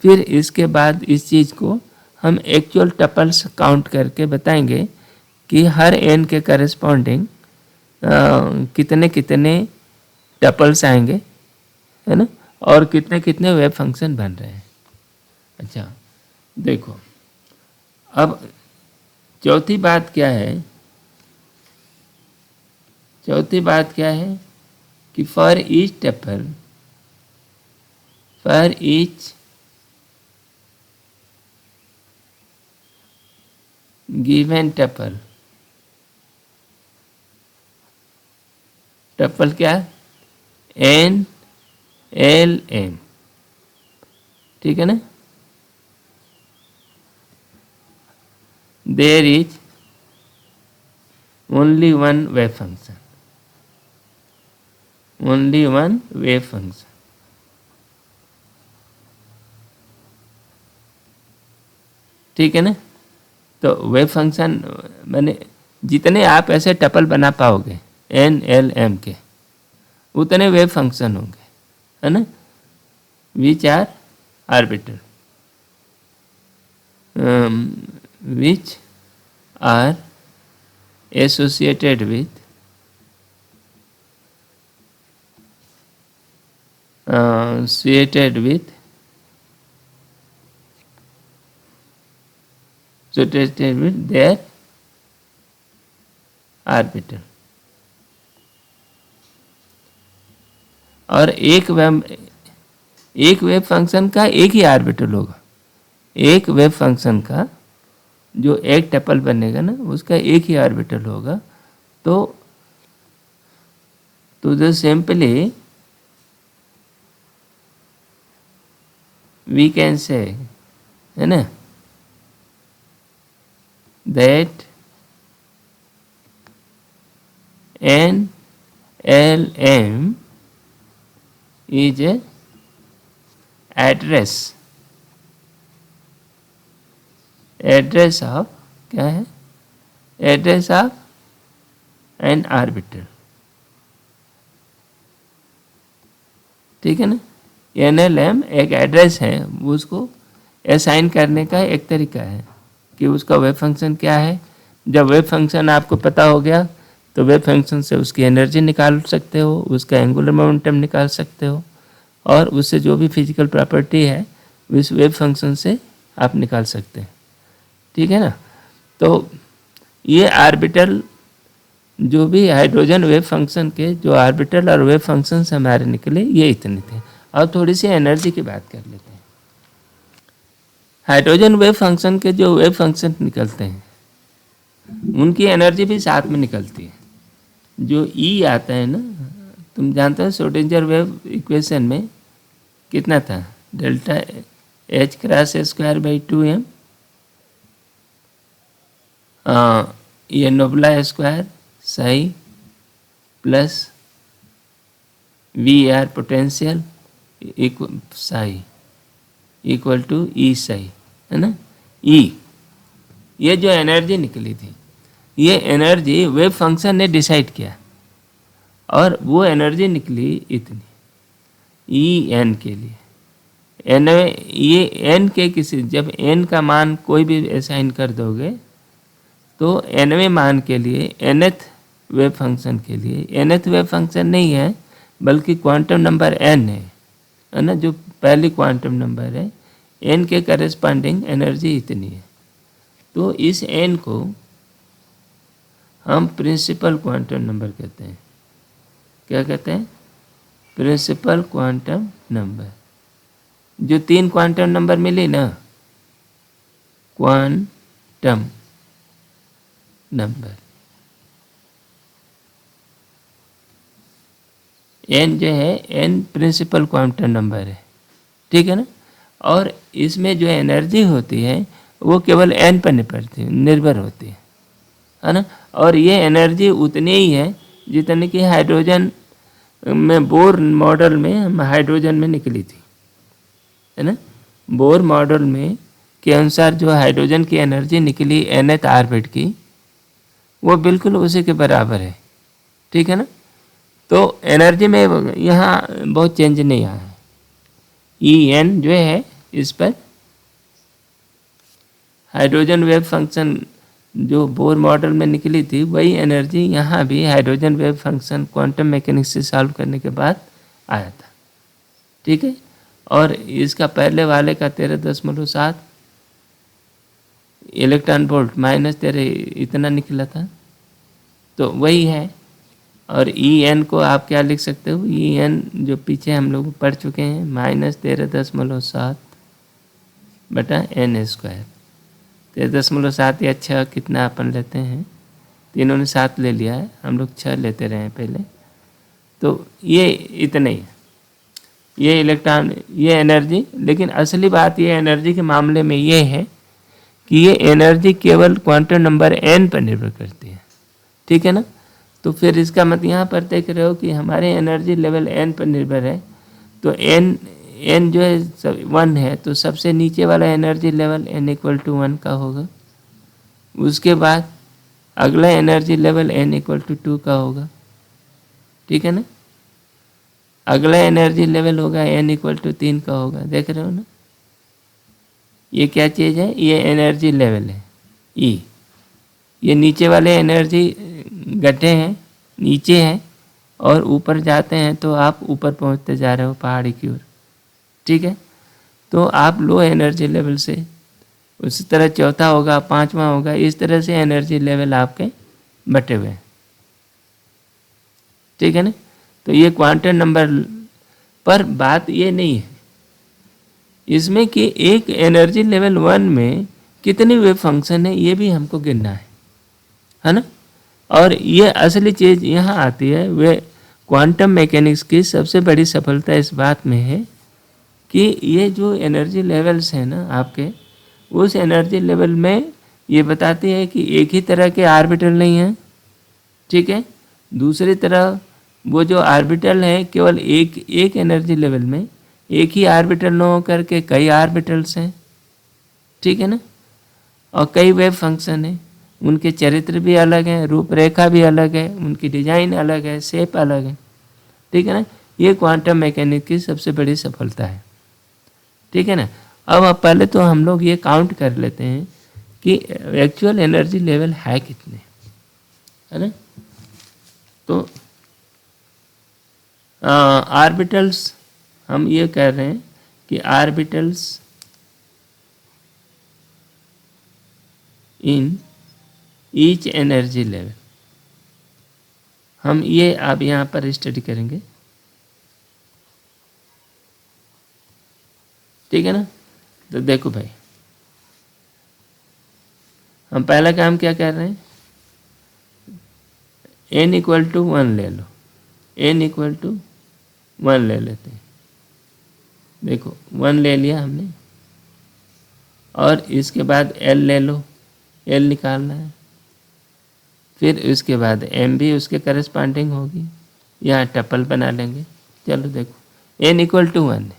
फिर इसके बाद इस चीज़ को हम एक्चुअल टपल्स काउंट करके बताएंगे कि हर n के करस्पॉन्डिंग कितने कितने टपल्स आएंगे, है ना, और कितने कितने वेव फंक्शन बन रहे हैं। अच्छा देखो, अब चौथी बात क्या है, कि for each tuple, for each given tuple क्या, n l m, ठीक है ना, there is only one wave function, ठीक है ना। तो वेव फंक्शन मैंने जितने आप ऐसे टपल बना पाओगे n l m के, उतने वेव फंक्शन होंगे, है ना, which are orbital, which are associated with rotated with their orbital. और एक वेव फंक्शन का एक ही ऑर्बिटल होगा। एक वेव फंक्शन का जो एक टपल बनेगा ना, उसका एक ही ऑर्बिटल होगा। तो जो सिंपली वी कैन से, है ना, that NLM is a address of, क्या है, एड्रेस ऑफ एन ऑर्बिटल। ठीक है ना। NLM एक एड्रेस है, उसको असाइन करने का एक तरीका है कि उसका वेव फंक्शन क्या है। जब वेव फंक्शन आपको पता हो गया तो वेव फंक्शन से उसकी एनर्जी निकाल सकते हो, उसका एंगुलर मोमेंटम निकाल सकते हो, और उससे जो भी फिजिकल प्रॉपर्टी है उस वेव फंक्शन से आप निकाल सकते हैं। ठीक है ना। तो ये ऑर्बिटल जो भी हाइड्रोजन वेव फंक्शन के जो ऑर्बिटल और वेव फंक्शन हमारे निकले, ये इतने थे। और थोड़ी सी एनर्जी की बात कर लेते हैं। हाइड्रोजन वेव फंक्शन के जो वेव फंक्शन निकलते हैं उनकी एनर्जी भी साथ में निकलती है। जो ई आता है ना, तुम जानते हो श्रोडिंगर वेव इक्वेशन में कितना था, delta H cross square by 2m, ये nabla square psi plus VR potential psi equal to E psi, है ना। ई, ये जो एनर्जी निकली थी, ये एनर्जी वेव फंक्शन ने डिसाइड किया और वो एनर्जी निकली इतनी ई एन के लिए। एन, ये एन के किसी, जब एन का मान कोई भी असाइन कर दोगे तो एनवें मान के लिए, nth वेव फंक्शन के लिए, nth वेव फंक्शन नहीं है बल्कि क्वांटम नंबर n है ना, जो पहली क्वांटम नंबर है, n के करेस्पॉन्डिंग एनर्जी इतनी है। तो इस n को हम प्रिंसिपल क्वांटम नंबर कहते हैं। क्या कहते हैं? Principal quantum number. जो 3 क्वांटम नंबर मिली ना, क्वांटम नंबर, n जो है, n प्रिंसिपल क्वांटम नंबर है। ठीक है ना। और इसमें जो एनर्जी होती है वो केवल n पर निर्भर होती है ना। और ये एनर्जी उतनी ही है जितनी कि हाइड्रोजन में, बोर मॉडल में हम हाइड्रोजन में निकली थी, है ना। बोर मॉडल में के अनुसार जो हाइड्रोजन की एनर्जी निकली nth ऑर्बिट की, वो बिल्कुल उसी के बराबर है। ठीक है ना। तो एनर्जी में यहाँ बहुत चेंज नहीं आया है। En जो है, इस पर हाइड्रोजन वेव फंक्शन जो बोर मॉडल में निकली थी, वही एनर्जी यहाँ भी hydrogen wave function quantum mechanics से सॉल्व करने के बाद आया था। ठीक है। और इसका पहले वाले का 13.7 इलेक्ट्रॉन वोल्ट -13 इतना निकला था, तो वही है। और En को आप क्या लिख सकते हो? En जो पीछे हम लोग पढ़ चुके हैं, -13.7 बटा n स्क्वायर। 13.7 या 6 कितना अपन लेते हैं, तीनों ने 7 ले लिया है, हम लोग 6 लेते रहे हैं पहले। तो ये इतने ही, ये इलेक्ट्रॉन, ये एनर्जी। लेकिन असली बात ये एनर्जी के मामले में ये है कि ये एनर्जी केवल क्वांटम नंबर n पर निर्भर करती है। ठीक है ना। तो फिर इसका मतलब यहाँ पर देख रहे हो कि हमारे एनर्जी लेवल n पर निर्भर है। तो n जो है 1 है, तो सबसे नीचे वाला एनर्जी लेवल n = 1 का होगा। उसके बाद अगला एनर्जी लेवल n = 2 का होगा। ठीक है ना। अगला एनर्जी लेवल होगा n = 3 का होगा। देख रहे हो ना, ये क्या चीज़ है? ये एनर्जी लेवल है E। ये नीचे वाले एनर्जी गड्ढे हैं, नीचे हैं, और ऊपर जाते हैं तो आप ऊपर पहुंचते जा रहे हो पहाड़ी की ओर। ठीक है। तो आप लो एनर्जी लेवल से उसी तरह चौथा होगा, पांचवा होगा, इस तरह से एनर्जी लेवल आपके बटे हुए हैं। ठीक है ना। तो ये क्वांटम नंबर पर बात ये नहीं है इसमें कि एक एनर्जी लेवल 1 में कितनी वेव फंक्शन है ये भी हमको गिनना है ना। और ये असली चीज़ यहाँ आती है, वे क्वांटम मैकेनिक्स की सबसे बड़ी सफलता इस बात में है कि ये जो एनर्जी लेवल्स हैं ना आपके, उस एनर्जी लेवल में ये बताती है कि एक ही तरह के आर्बिटल नहीं हैं। ठीक है। दूसरी तरह वो जो आर्बिटल हैं केवल एक एनर्जी लेवल में एक ही आर्बिटल न हो करके कई आर्बिटल्स हैं। ठीक है ना। और कई वेव फंक्शन हैं, उनके चरित्र भी अलग हैं, रूपरेखा भी अलग है, उनकी डिजाइन अलग है, शेप अलग है। ठीक है ना। ये क्वांटम मैकेनिक्स की सबसे बड़ी सफलता है। ठीक है ना। अब पहले तो हम लोग ये काउंट कर लेते हैं कि एक्चुअल एनर्जी लेवल है कितने, है ना। तो आर्बिटल्स हम ये कह रहे हैं कि orbitals in each energy level, हम ये अब यहाँ पर स्टडी करेंगे। ठीक है ना। तो देखो भाई, हम पहला काम क्या कर रहे हैं, n इक्वल टू 1 ले लो, n इक्वल टू 1 ले लेते हैं। देखो 1 ले लिया हमने, और इसके बाद l ले लो, l निकालना है। फिर उसके बाद m भी उसके करस्पॉन्डिंग होगी, यहाँ टपल बना लेंगे। चलो देखो n इक्वल टू 1 है,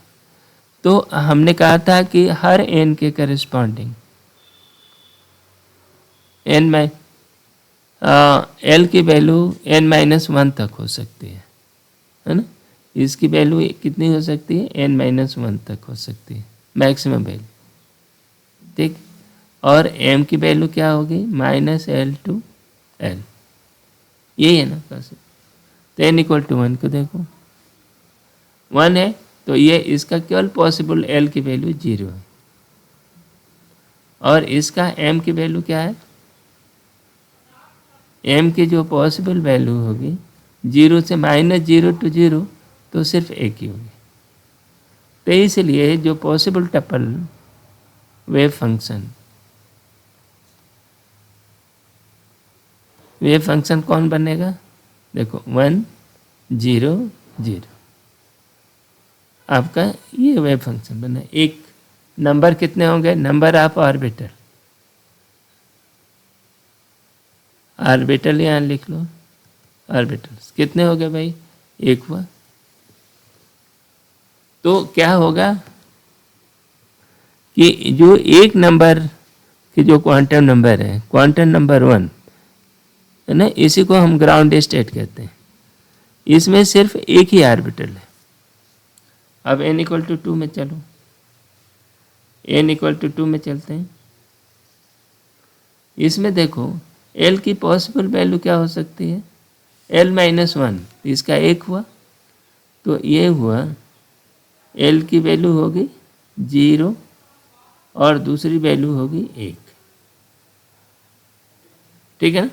तो हमने कहा था कि हर n के करस्पॉन्डिंग n में l की वैल्यू n-1 तक हो सकती है ना। इसकी वैल्यू कितनी हो सकती है, n-1 तक हो सकती है मैक्सिमम वैल्यू। ठीक। और m की वैल्यू क्या होगी, -l to l, यही है ना कंसेप्ट। तो n इक्वल टू 1 को देखो 1 है, तो ये इसका केवल पॉसिबल l की वैल्यू 0 है, और इसका m की वैल्यू क्या है, m की जो पॉसिबल वैल्यू होगी 0 से -0 to 0, तो सिर्फ एक ही होगी। तो इसलिए जो पॉसिबल टपल वेव फंक्शन कौन बनेगा, देखो 1 0 0, आपका ये वेव फंक्शन बना। एक नंबर कितने होंगे, नंबर ऑफ ऑर्बिटल, ऑर्बिटल यहाँ लिख लो, ऑर्बिटल्स कितने हो गए भाई, एक हुआ। तो क्या होगा कि जो एक नंबर की जो क्वांटम नंबर है, क्वांटम नंबर 1 है ना, इसी को हम ग्राउंड स्टेट कहते हैं। इसमें सिर्फ एक ही ऑर्बिटल है। अब n इक्वल टू 2 में चलो, n इक्वल टू 2 में चलते हैं। इसमें देखो l की पॉसिबल वैल्यू क्या हो सकती है, l-1, इसका एक हुआ, तो ये हुआ l की वैल्यू होगी 0 और दूसरी वैल्यू होगी 1। ठीक है ना।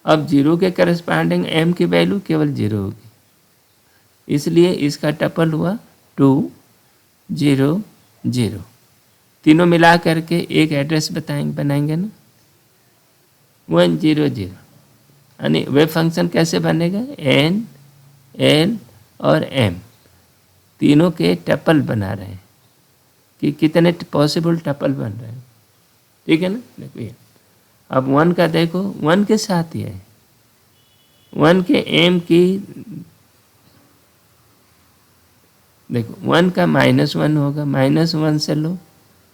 अब 0 के करस्पॉन्डिंग m की वैल्यू केवल 0 होगी, इसलिए इसका टपल हुआ 2 0 0, तीनों मिला करके एक एड्रेस बनाएंगे ना 1 0 0। यानी वेव फंक्शन कैसे बनेगा, n l और m तीनों के टपल बना रहे हैं कि कितने पॉसिबल टपल बन रहे हैं। ठीक है ना। देखो ये अब 1 का देखो, 1 के साथ ही है, 1 के m की देखो 1 का -1 होगा, -1 से लो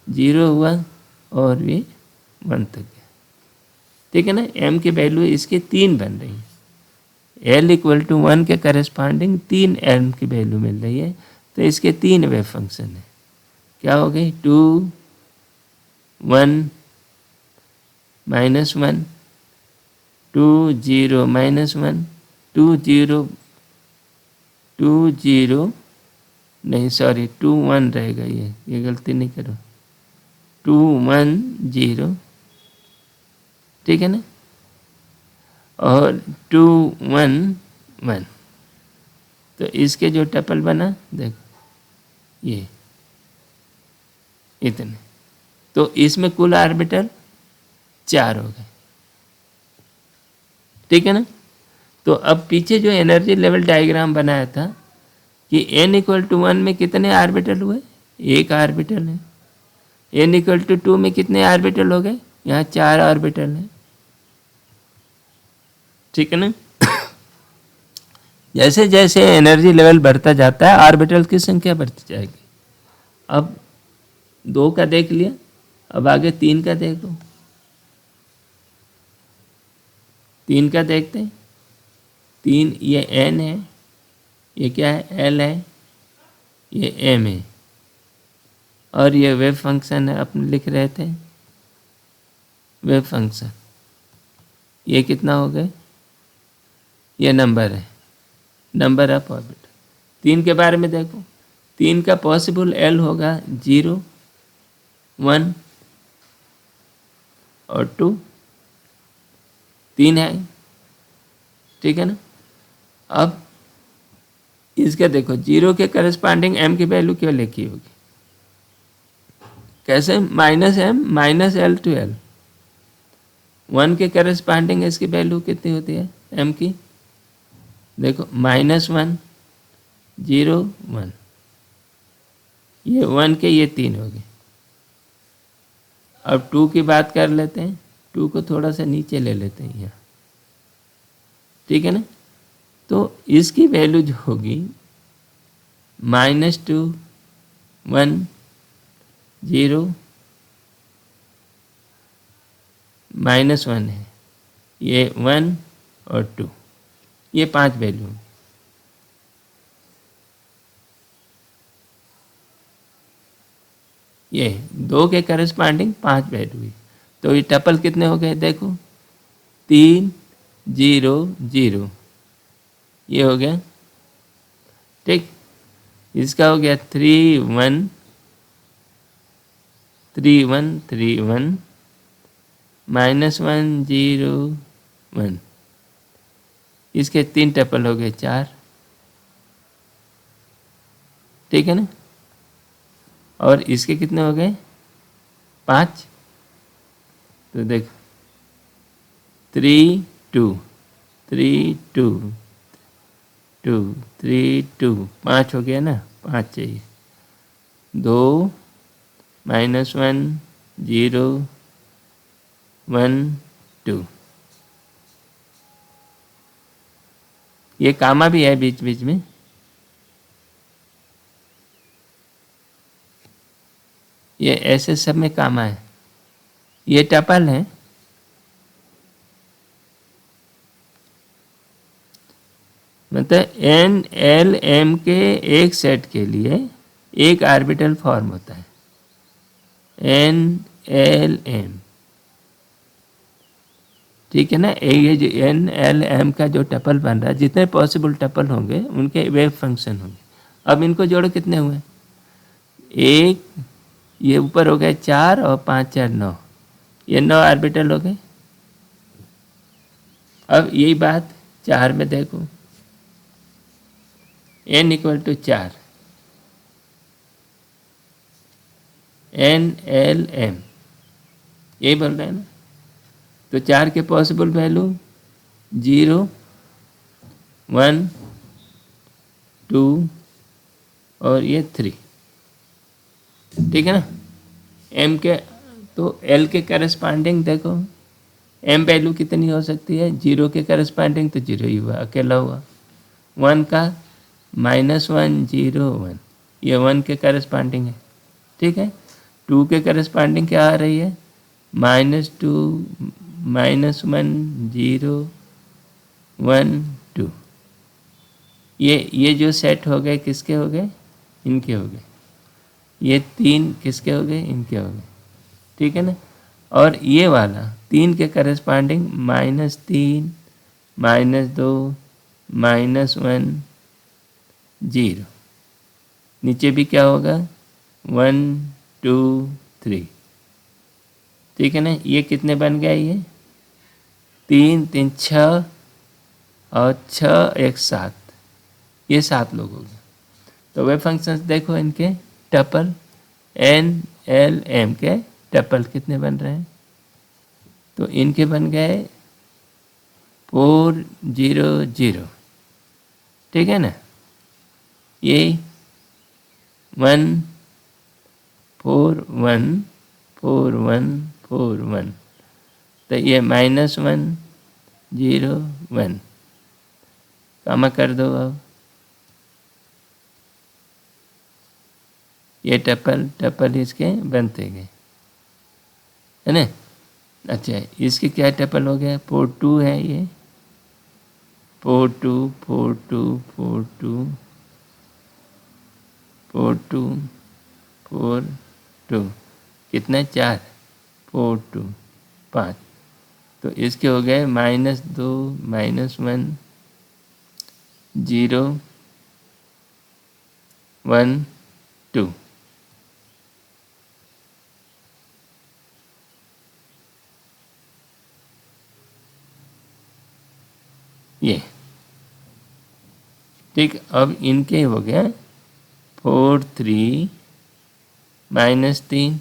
0 हुआ और ये 1 तक गया। ठीक है ना। m की वैल्यू इसकी 3 बन रही है, l इक्वल टू 1 के करस्पॉन्डिंग 3 m की वैल्यू मिल रही है, तो इसके 3 वेव फंक्शन है। क्या हो गई, 2 1 -1 2 0 -1 2 0 2 0 नहीं सॉरी 2 1 रहेगा, ये गलती नहीं करो, 2 1 0, ठीक है ना, और 2 1 1। तो इसके जो टपल बना देखो ये इतने, तो इसमें कुल ऑर्बिटल 4 हो गए, ठीक है ना। तो अब पीछे जो एनर्जी लेवल डायग्राम बनाया था कि n इक्वल टू 1 में कितने ऑर्बिटल हुए, एक ऑर्बिटल है। n इक्वल टू 2 में कितने ऑर्बिटल हो गए, यहाँ 4 ऑर्बिटल है, ठीक है ना। जैसे जैसे एनर्जी लेवल बढ़ता जाता है ऑर्बिटल की संख्या बढ़ती जाएगी। अब 2 का देख लिया, अब आगे 3 का देखो, 3 का देखते हैं। 3 ये n है, ये क्या है l है, ये m है, और ये वेव फंक्शन है, अपन लिख रहे थे वेव फंक्शन। ये कितना हो गए, ये नंबर है, नंबर ऑफ ऑर्बिटल। 3 के बारे में देखो, 3 का पॉसिबल l होगा 0 1 और 2, 3 है, ठीक है ना। अब इसका देखो 0 के करस्पॉन्डिंग m की वैल्यू क्या लिखी होगी, कैसे, -m minus l to l। 1 के करस्पॉन्डिंग इसकी वैल्यू कितनी होती है m की, देखो -1 0 1, ये 1 के ये 3 हो गए। अब 2 की बात कर लेते हैं, 2 को थोड़ा सा नीचे ले लेते हैं यहाँ, ठीक है ना। तो इसकी वैल्यू जो होगी -2 1 0 -1 है, ये 1 और 2, ये 5 वैल्यू। ये 2 के करस्पॉन्डिंग 5 वैल्यू हुई, तो ये टपल कितने हो गए, देखो 3 0 0, ये हो गया, ठीक। इसका हो गया 3 1 3 1 3 1 -1 0 1, इसके 3 टपल हो गए 4, ठीक है ना। और इसके कितने हो गए 5, तो देखो 3 2 3 2 2 3 2, 5 हो गया ना, 5 चाहिए, 2 -1 0 1 2, ये कामा भी है बीच बीच में, ये ऐसे सब में कामा है, ये टपल है। मतलब n l m के एक सेट के लिए एक ऑर्बिटल फॉर्म होता है, n l m, ठीक है ना। ये जो n l m का जो टपल बन रहा है, जितने पॉसिबल टपल होंगे उनके वेव फंक्शन होंगे। अब इनको जोड़ो, कितने हुए, एक, ये ऊपर हो गए 4 और 5 4 9, ये 9 ऑर्बिटल हो गए। अब यही बात 4 में देखो, n equal to 4, n l m, यही बोल रहे हैं ना। तो 4 के पॉसिबल वैल्यू 0 1 2 और ये 3, ठीक है ना। m के, तो l के करस्पॉन्डिंग देखो m वैल्यू कितनी हो सकती है, 0 के करस्पॉन्डिंग तो 0 ही हुआ, अकेला हुआ। 1 का -1 0 1, ये 1 के करस्पॉन्डिंग है, ठीक है। 2 के करस्पॉन्डिंग क्या आ रही है, -2 -1 0 1 2, ये जो सेट हो गए किसके हो गए, इनके हो गए। ये 3 किसके हो गए, इनके हो गए, ठीक है ना। और ये वाला 3 के करस्पॉन्डिंग -3 -2 -1 0, नीचे भी क्या होगा 1 2 3, ठीक है ना। ये कितने बन गया, ये 3 3 6 और 6 1 7, ये 7 लोग हो गए। तो वे फंक्शंस देखो, इनके टपल n l m के टपल कितने बन रहे हैं, तो इनके बन गए 4 0 0, ठीक है ना। ये 1 4 1 4 1 4 1, तो ये -1 0 1, कामा कर दो। अब ये टपल इसके बनते गए, है ना। अच्छा, इसके क्या टपल हो गया, 4 2 है, ये 4 2 4 2 4 2 4 2 4 2, कितना 4 4 2 5, तो इसके हो गए -2 -1 0 1 2। ये ठीक। अब इनके हो गया 4 3 -3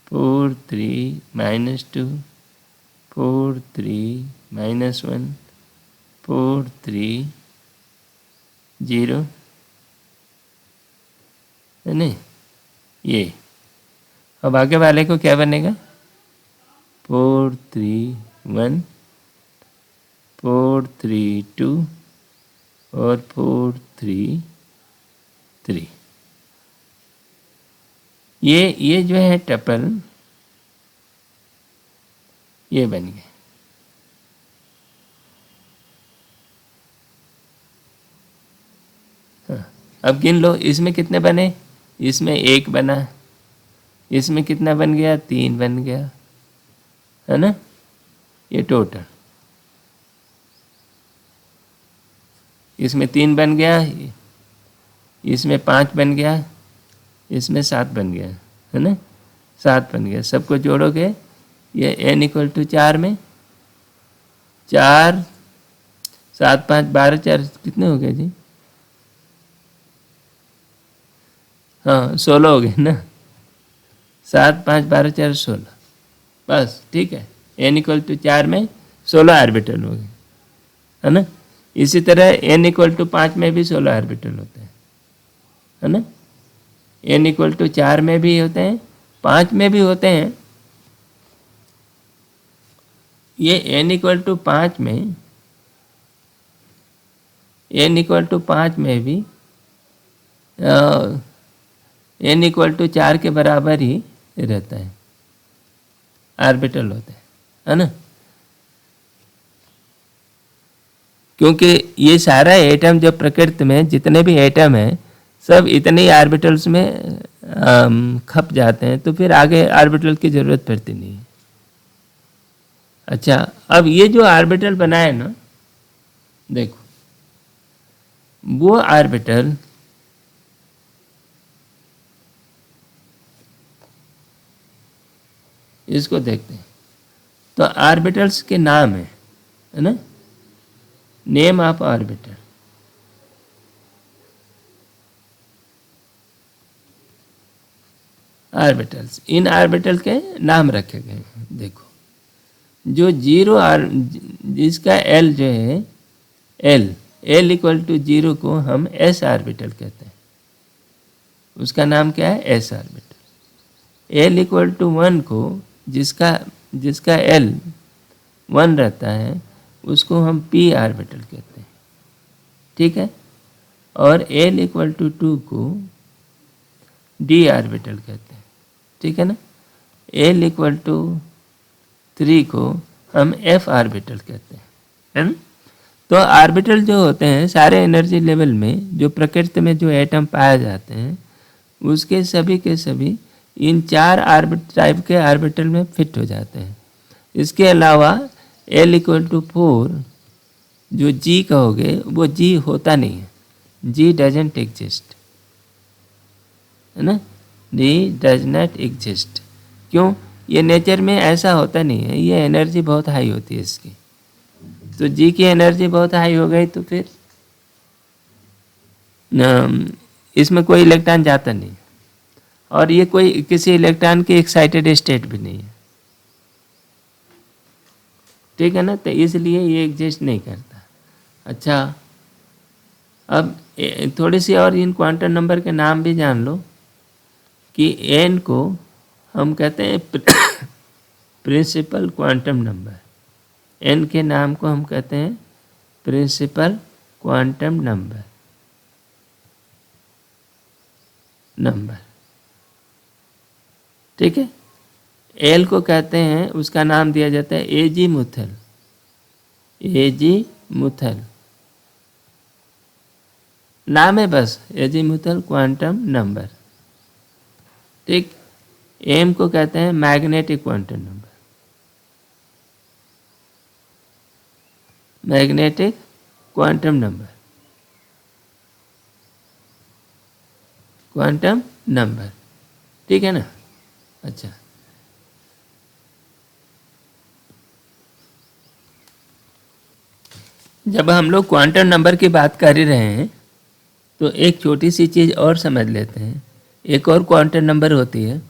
4 3 -2 4 3 -1 4 3 0, है नहीं। ये अब आगे वाले को क्या बनेगा, 4 3 1 4 3 2 और 4 3 3। ये जो है टपल, ये बन गए। हाँ, अब गिन लो, इसमें कितने बने, इसमें 1 बना, इसमें कितना बन गया, 3 बन गया, है ना। ये टोटल, इसमें 3 बन गया, इसमें 5 बन गया, इसमें 7 बन गया, है ना। 7 बन गया। सबको जोड़ोगे, ये n = 4 में 4 7 5 12 4 कितने हो गए जी, हाँ 16 हो गए ना। 7 5 12 4 16, बस ठीक है। n = 4 में 16 ऑर्बिटल हो गए, है ना। इसी तरह n = 5 में भी 16 ऑर्बिटल होते हैं, है ना। n = 4 में भी होते हैं, 5 में भी होते हैं। ये n = 5 में, n = 5 में भी n = 4 के बराबर ही रहता है, ऑर्बिटल होते हैं, है ना। क्योंकि ये सारा एटम जो प्रकृति में जितने भी एटम हैं, सब इतने ही ऑर्बिटल्स में खप जाते हैं, तो फिर आगे ऑर्बिटल की ज़रूरत पड़ती नहीं है। अच्छा, अब ये जो ऑर्बिटल बना है ना, देखो वो ऑर्बिटल इसको देखते हैं, तो ऑर्बिटल्स के नाम है ना, name of orbital. Orbitals, in orbital के नाम रखे गए हैं। देखो, जो जिसका एल जो है, एल = 0 को हम एस ऑर्बिटल कहते हैं, उसका नाम क्या है, एस ऑर्बिटल। एल = 1 को, जिसका एल 1 रहता है, उसको हम पी ऑर्बिटल कहते हैं, ठीक है। और एल = 2 को डी ऑर्बिटल कहते हैं, ठीक है ना। एल = 3 को हम एफ ऑर्बिटल कहते हैं, है ना। तो ऑर्बिटल जो होते हैं सारे एनर्जी लेवल में, जो प्रकृति में जो एटम पाए जाते हैं, उसके सभी के सभी इन 4 टाइप के ऑर्बिटल में फिट हो जाते हैं। इसके अलावा L = 4 जो G कहोगे, वो G होता नहीं है, G डजेंट एग्जिस्ट, है ना। G does not exist. क्यों? ये नेचर में ऐसा होता नहीं है, ये एनर्जी बहुत हाई होती है इसकी। तो जी की एनर्जी बहुत हाई हो गई तो फिर इसमें कोई इलेक्ट्रॉन जाता नहीं, और ये कोई किसी इलेक्ट्रॉन की एक्साइटेड स्टेट भी नहीं है, ठीक है ना। तो इसलिए ये एग्जिस्ट नहीं करता। अच्छा, अब थोड़ी सी और इन क्वांटम नंबर के नाम भी जान लो कि एन को हम कहते हैं प्रिंसिपल क्वांटम नंबर। एन के नाम को हम कहते हैं प्रिंसिपल क्वांटम नंबर। ठीक है। एल को कहते हैं, उसका नाम दिया जाता है एजीमुथल। एजीमुथल नाम है बस, एजीमुथल क्वांटम नंबर। ठीक। एम को कहते हैं magnetic quantum number. Magnetic quantum number, quantum number, ठीक है ना। अच्छा, जब हम लोग क्वांटम नंबर की बात कर ही रहे हैं तो एक छोटी सी चीज़ और समझ लेते हैं। एक और क्वांटम नंबर होती है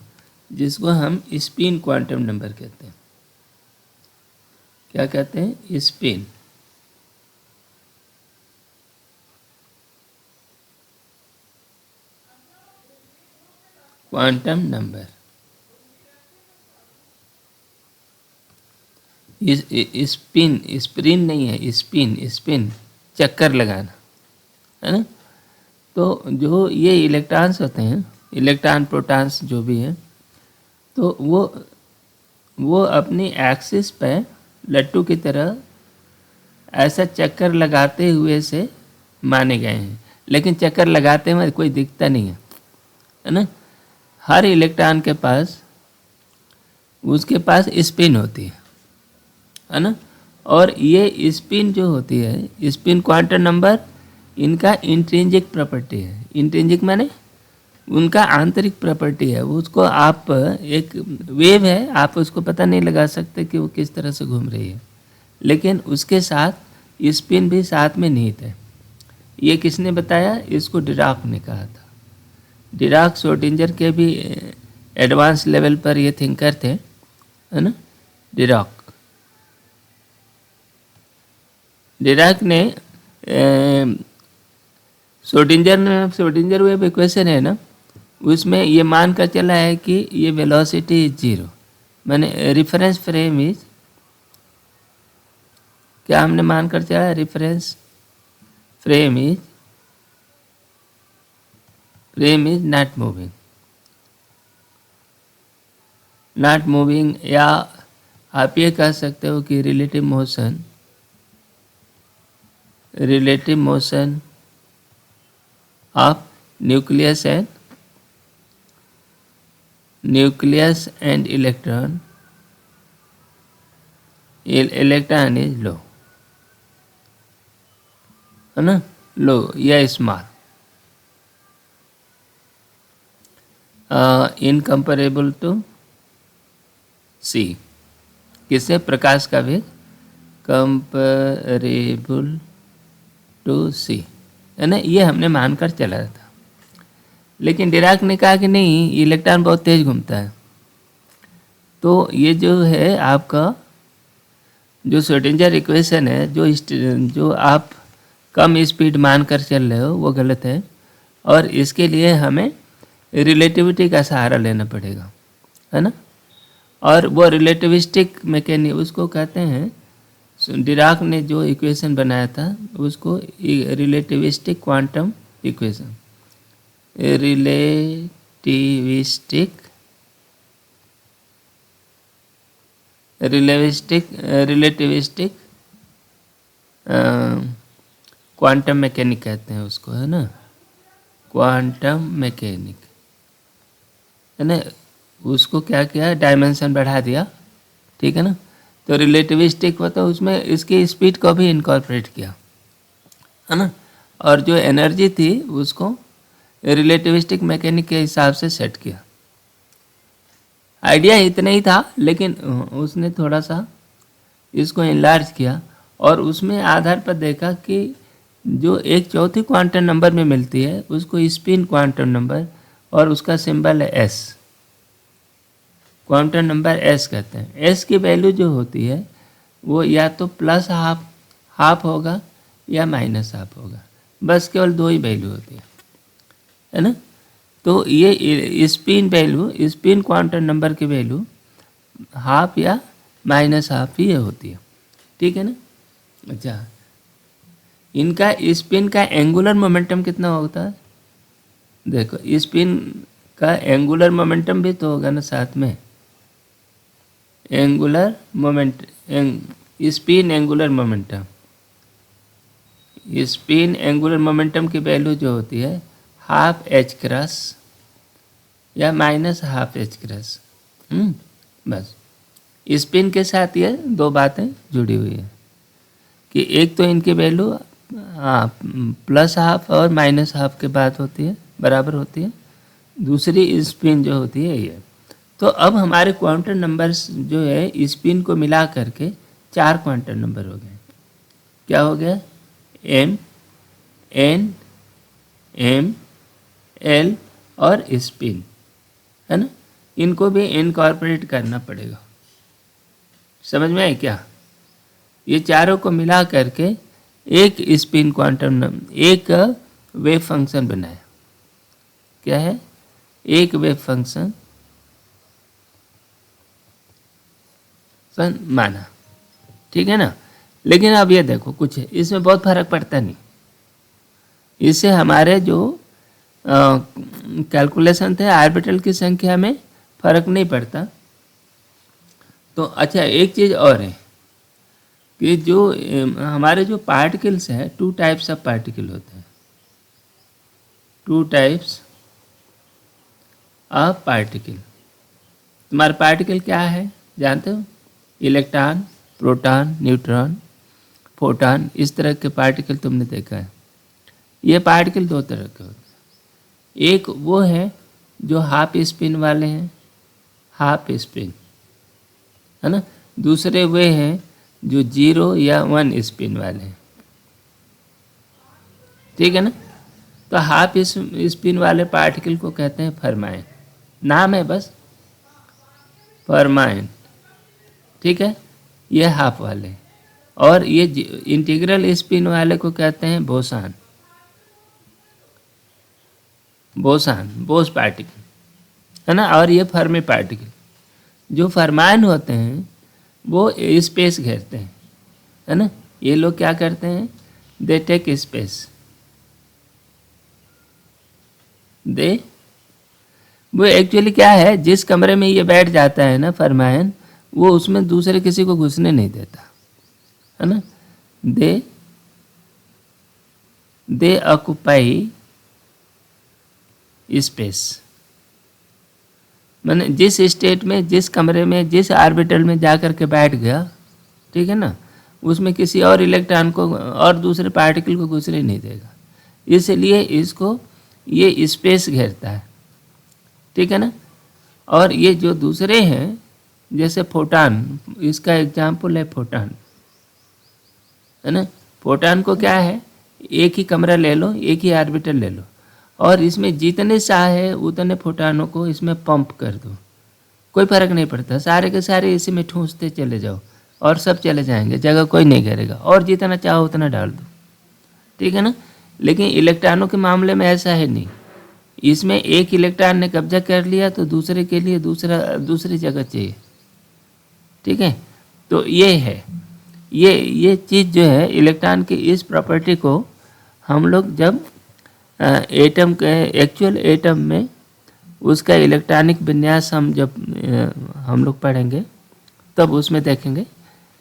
जिसको हम स्पिन क्वांटम नंबर कहते हैं। क्या कहते हैं? स्पिन। Quantum number. स्पिन, स्प्रिन नहीं है, स्पिन। स्पिन चक्कर लगाना, है ना। तो जो ये इलेक्ट्रॉन्स होते हैं, इलेक्ट्रॉन प्रोटॉन्स जो भी हैं, तो वो अपनी एक्सिस पे लट्टू की तरह ऐसा चक्कर लगाते हुए से माने गए हैं, लेकिन चक्कर लगाते हुए कोई दिखता नहीं है ना। हर इलेक्ट्रॉन के पास, उसके पास स्पिन होती है ना। और ये स्पिन जो होती है, स्पिन क्वांटम नंबर, इनका इंट्रिंसिक प्रॉपर्टी है। इंट्रिंसिक माने उनका आंतरिक प्रॉपर्टी है। उसको आप, एक वेव है, आप उसको पता नहीं लगा सकते कि वो किस तरह से घूम रही है, लेकिन उसके साथ स्पिन भी साथ में निहित है। ये किसने बताया? इसको डिराक ने कहा था। डिराक श्रोडिंगर के भी एडवांस लेवल पर ये थिंकर थे, है ना। डिराक ने श्रोडिंगर वेव इक्वेशन है ना, उसमें ये मान कर चला है कि ये वेलोसिटी इज जीरो, माने रिफरेंस फ्रेम इज, क्या हमने मान कर चला? Reference frame is not moving, या आप ये कह सकते हो कि relative motion of nucleus and electron is low, है ना, लो या स्मॉल, इनकम्पेरेबल टू सी। किससे? प्रकाश का वेग कंपेरेबल टू सी, है ना। ये हमने मानकर चला था, लेकिन डिराक ने कहा कि नहीं, इलेक्ट्रॉन बहुत तेज घूमता है। तो ये जो है आपका जो श्रोडिंगर इक्वेशन है, जो आप कम स्पीड मानकर चल रहे हो, वो गलत है, और इसके लिए हमें रिलेटिविटी का सहारा लेना पड़ेगा, है ना। और वो रिलेटिविस्टिक मैकेनिक उसको कहते हैं, डिराक ने जो इक्वेशन बनाया था उसको relativistic quantum equation, relativistic quantum mechanic कहते हैं उसको, है ना। क्वांटम मैकेनिक, है ना। उसको क्या किया? डायमेंशन बढ़ा दिया, ठीक है ना। तो रिलेटिविस्टिक होता है, उसमें इसकी स्पीड को भी इनकॉर्पोरेट किया, है ना। और जो एनर्जी थी उसको रिलेटिविस्टिक मैकेनिक के हिसाब से सेट किया। आइडिया इतना ही था, लेकिन उसने थोड़ा सा इसको इनलार्ज किया और उसमें आधार पर देखा कि जो एक चौथी क्वांटम नंबर में मिलती है उसको स्पिन क्वांटम नंबर, और उसका सिंबल है एस। क्वांटम नंबर एस कहते हैं। एस की वैल्यू जो होती है वो या तो प्लस हाफ होगा या माइनस हाफ होगा, बस केवल दो ही वैल्यू होती है ना। तो ये spin value, spin quantum number की वैल्यू हाफ या माइनस हाफ ही होती है, ठीक है ना। अच्छा, इनका स्पिन का एंगुलर मोमेंटम कितना होता है? देखो, स्पिन का एंगुलर मोमेंटम भी तो होगा ना साथ में। Angular moment, spin angular momentum, spin angular momentum की वैल्यू जो होती है हाफ एच क्रॉस या माइनस हाफ एच क्रॉस। बस स्पिन के साथ ये दो बातें जुड़ी हुई है कि एक तो इनकी वैल्यू प्लस हाफ और माइनस हाफ के बाद होती है, बराबर होती है। दूसरी स्पिन जो होती है ये। तो अब हमारे क्वांटम नंबर्स जो है स्पिन को मिला करके 4 क्वांटम नंबर हो गए। क्या हो गया? एम, एन, एम, एल और स्पिन, है ना। इनको भी इनकॉर्पोरेट करना पड़ेगा। समझ में आए क्या? ये चारों को मिला करके एक स्पिन क्वांटम नंबर, एक वेव फंक्शन बनाया। क्या है? एक वेव फंक्शन माना, ठीक है ना। लेकिन अब ये देखो, कुछ है इसमें बहुत फर्क पड़ता नहीं। इससे हमारे जो कैलकुलेशन थे ऑर्बिटल की संख्या में फर्क नहीं पड़ता। तो अच्छा, एक चीज़ और है कि जो हमारे जो पार्टिकल्स हैं, 2 टाइप्स ऑफ पार्टिकल होते हैं। 2 टाइप्स ऑफ पार्टिकल। तुम्हारा पार्टिकल क्या है जानते हो? इलेक्ट्रॉन, प्रोटॉन, न्यूट्रॉन, फोटॉन, इस तरह के पार्टिकल तुमने देखा है। ये पार्टिकल 2 तरह के होते हैं। एक वो है जो हाफ स्पिन वाले हैं, हाफ स्पिन, है ना। दूसरे वे हैं जो 0 या 1 स्पिन वाले हैं, ठीक है ना। तो हाफ स्पिन वाले पार्टिकल को कहते हैं फरमाइन। नाम है बस, फरमाइन, ठीक है। ये हाफ वाले। और ये इंटीग्रल स्पिन वाले को कहते हैं बोसान। बोसान, बोस पार्टिकल, है ना। और ये फर्मी पार्टिकल। जो फरमाइन होते हैं वो स्पेस घेरते हैं, है ना। ये लोग क्या करते हैं? They tech space. वो एक्चुअली क्या है, जिस कमरे में ये बैठ जाता है ना फरमाइन, वो उसमें दूसरे किसी को घुसने नहीं देता, है ना। दे ऑक्यूपाई स्पेस। मैंने जिस स्टेट में, जिस कमरे में, जिस ऑर्बिटल में जा कर के बैठ गया, ठीक है ना, उसमें किसी और इलेक्ट्रॉन को और दूसरे पार्टिकल को घुसने नहीं देगा। इसलिए इसको ये स्पेस घेरता है, ठीक है ना। और ये जो दूसरे हैं जैसे फोटॉन, इसका एग्जाम्पल है फोटॉन, है ना। फोटॉन को क्या है, एक ही कमरा ले लो, एक ही ऑर्बिटल ले लो, और इसमें जितने चाहे उतने फोटॉनों को इसमें पंप कर दो, कोई फर्क नहीं पड़ता। सारे के सारे इसी में ठूंसते चले जाओ और सब चले जाएंगे, जगह कोई नहीं घेरेगा, और जितना चाहो उतना डाल दो, ठीक है ना। लेकिन इलेक्ट्रॉनों के मामले में ऐसा है नहीं। इसमें एक इलेक्ट्रॉन ने कब्जा कर लिया तो दूसरे के लिए दूसरी जगह चाहिए, ठीक है। तो ये है, ये चीज़ जो है इलेक्ट्रॉन की इस प्रॉपर्टी को हम लोग जब एटम के एक्चुअल एटम में उसका इलेक्ट्रॉनिक विन्यास हम लोग पढ़ेंगे तब उसमें देखेंगे।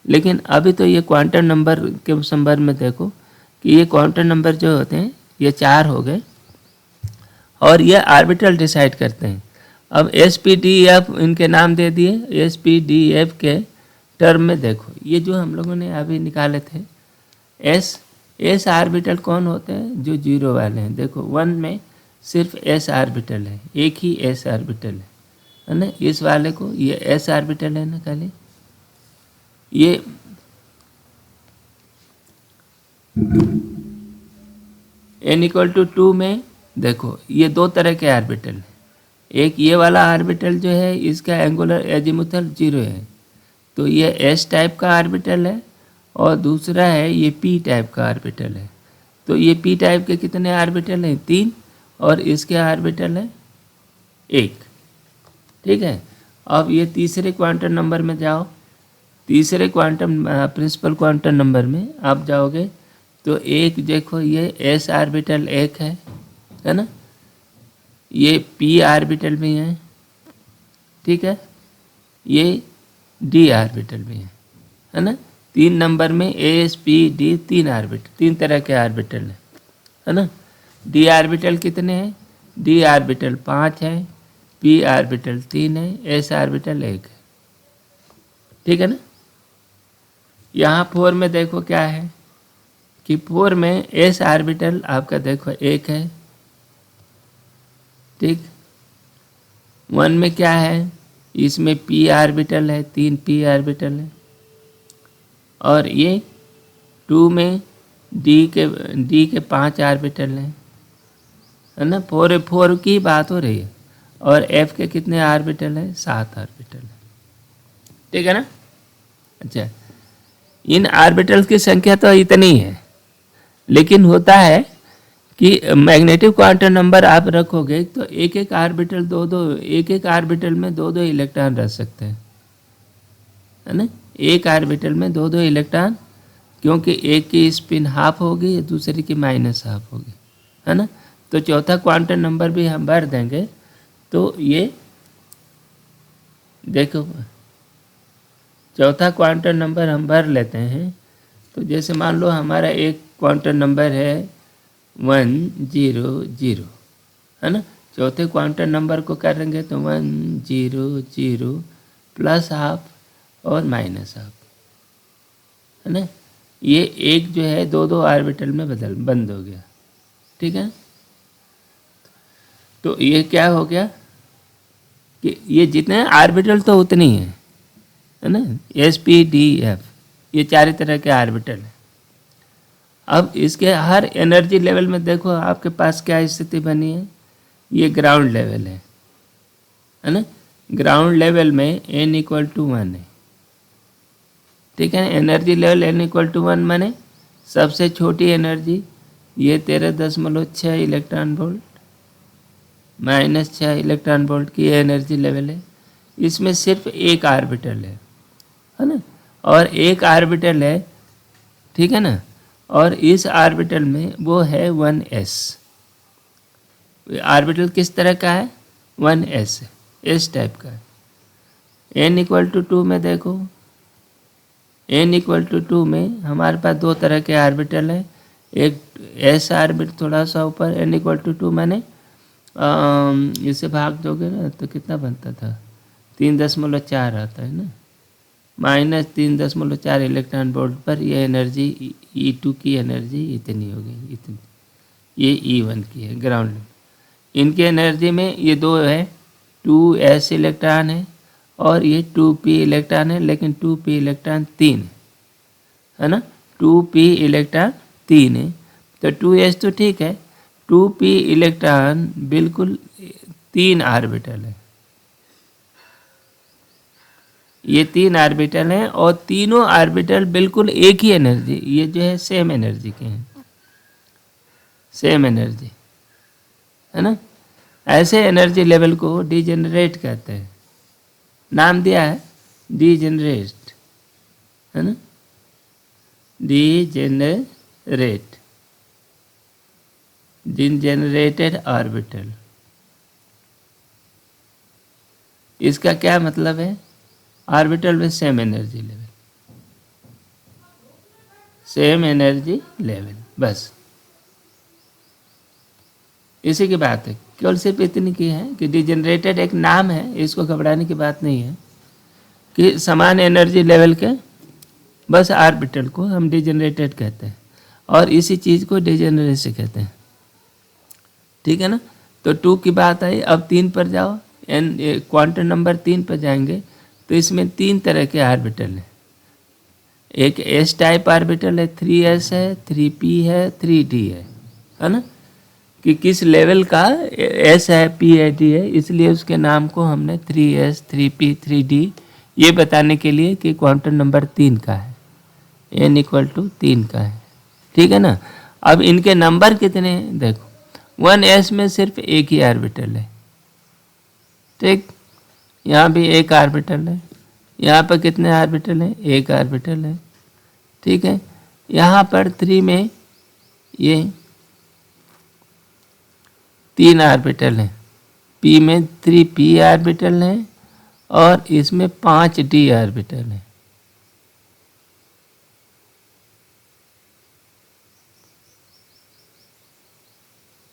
लेकिन अभी तो ये क्वांटम नंबर के संदर्भ में देखो कि ये क्वांटम नंबर जो होते हैं ये 4 हो गए और ये ऑर्बिटल डिसाइड करते हैं। अब SPDF इनके नाम दे दिए। SPDF के टर्म में देखो, ये जो हम लोगों ने अभी निकाले थे एस ऑर्बिटल कौन होते हैं? जो 0 वाले हैं। देखो 1 में सिर्फ S ऑर्बिटल है, एक ही S ऑर्बिटल है, है ना। इस वाले को ये s ऑर्बिटल है ना खाली, ये n=2 में देखो ये दो तरह के ऑर्बिटल हैं। एक ये वाला ऑर्बिटल जो है इसका एंगुलर एजीमुथल 0 है, तो ये s टाइप का ऑर्बिटल है, और दूसरा है ये p टाइप का ऑर्बिटल है। तो ये p टाइप के कितने ऑर्बिटल हैं? 3, और इसके ऑर्बिटल है 1। ठीक है। अब ये तीसरे क्वांटम नंबर में जाओ, तीसरे क्वांटम प्रिंसिपल क्वांटम नंबर में आप जाओगे तो एक देखो ये s ऑर्बिटल 1 है ना, ये p ऑर्बिटल भी है, ठीक है, ये d ऑर्बिटल भी है ना। 3 नंबर में s p d 3 ऑर्बिटल, 3 तरह के ऑर्बिटल है ना। d ऑर्बिटल कितने हैं? d ऑर्बिटल 5 है, p ऑर्बिटल 3 है, s ऑर्बिटल 1 है, ठीक है ना। यहाँ 4 में देखो क्या है कि 4 में s ऑर्बिटल आपका देखो 1 है, ठीक। 1 में क्या है? इसमें p ऑर्बिटल है, 3 p ऑर्बिटल है, और ये 2 में d के 5 ऑर्बिटल हैं, है ना। 4 की बात हो रही है, और f के कितने ऑर्बिटल है? 7 ऑर्बिटल है, ठीक है ना। अच्छा, इन ऑर्बिटल्स की संख्या तो इतनी है, लेकिन होता है कि मैग्नेटिक क्वांटम नंबर आप रखोगे तो एक एक ऑर्बिटल एक ऑर्बिटल में 2 इलेक्ट्रॉन रह सकते हैं, है ना। एक ऑर्बिटल में 2 इलेक्ट्रॉन, क्योंकि एक की स्पिन हाफ होगी, दूसरे की माइनस हाफ होगी, है ना। तो चौथा क्वांटम नंबर भी हम भर देंगे, तो ये देखो चौथा क्वांटम नंबर हम भर लेते हैं। तो जैसे मान लो हमारा एक क्वांटम नंबर है 100, है ना। चौथे क्वांटम नंबर को करेंगे तो 100 प्लस हाफ और माइनस हाफ, है ना। ये एक जो है 2 ऑर्बिटल में बंद हो गया, ठीक है। तो ये क्या हो गया कि ये जितने ऑर्बिटल तो उतनी है ना, s p d f, ये 4 तरह के ऑर्बिटल है। अब इसके हर एनर्जी लेवल में देखो आपके पास क्या स्थिति बनी है, ये ग्राउंड लेवल है ना। ग्राउंड लेवल में n=1 है, ठीक है। एनर्जी लेवल n=1 माने सबसे छोटी एनर्जी ये 13.6 इलेक्ट्रॉन वोल्ट, -6 इलेक्ट्रॉन वोल्ट की एनर्जी लेवल है। इसमें सिर्फ एक ऑर्बिटल है ना, और एक ऑर्बिटल है, ठीक है ना। और इस ऑर्बिटल में वो है 1s। ऑर्बिटल किस तरह का है? 1s, s टाइप का है। n=2 में देखो, n=2 में हमारे पास 2 तरह के ऑर्बिटल हैं। एक s ऑर्बिट थोड़ा सा ऊपर, n=2 मैंने इसे भाग दोगे ना तो कितना बनता था? 3.4 आता है ना, -3.4 इलेक्ट्रॉन वोल्ट पर ये एनर्जी E2 की एनर्जी इतनी हो गई, इतनी। ये E1 की है ग्राउंड। इनकी एनर्जी में ये 2 है, 2s इलेक्ट्रॉन है और ये 2p इलेक्ट्रॉन है, लेकिन 2p इलेक्ट्रॉन 3 है ना। 2p इलेक्ट्रॉन 3 है, तो 2s तो ठीक है, 2p इलेक्ट्रॉन बिल्कुल 3 ऑर्बिटल है। ये 3 ऑर्बिटल हैं, और तीनों ऑर्बिटल बिल्कुल एक ही एनर्जी, ये जो है सेम एनर्जी के हैं, सेम एनर्जी, है ना। ऐसे एनर्जी लेवल को डिजेनरेट कहते हैं, नाम दिया है डिजेनरेट, है ना, डिजेनरेटेड ऑर्बिटल। इसका क्या मतलब है? ऑर्बिटल में same energy level, same energy level, बस इसी की बात है। केवल सिर्फ इतनी की है कि डिजेनरेटेड एक नाम है, इसको घबराने की बात नहीं है, कि समान एनर्जी लेवल के बस ऑर्बिटल को हम डिजेनरेटेड कहते हैं, और इसी चीज़ को डिजेनरेसी कहते हैं, ठीक है ना। तो 2 की बात आई। अब 3 पर जाओ, क्वांटम नंबर 3 पर जाएंगे तो इसमें 3 तरह के ऑर्बिटल हैं। एक एस टाइप ऑर्बिटल है, 3s है, 3p है, 3d है ना। कि किस लेवल का एस है, पी है, डी है, इसलिए उसके नाम को हमने 3s, 3p, 3d ये बताने के लिए कि क्वांटम नंबर 3 का है, n = 3 का है। ठीक है ना। अब इनके नंबर कितने हैं देखो, 1s में सिर्फ एक ही ऑर्बिटल है। ठीक, यहाँ भी एक ऑर्बिटल है, यहाँ पर कितने ऑर्बिटल हैं, एक ऑर्बिटल है। ठीक है, यहाँ पर 3 में ये 3 ऑर्बिटल हैं, p में 3p ऑर्बिटल हैं और इसमें 5d ऑर्बिटल हैं।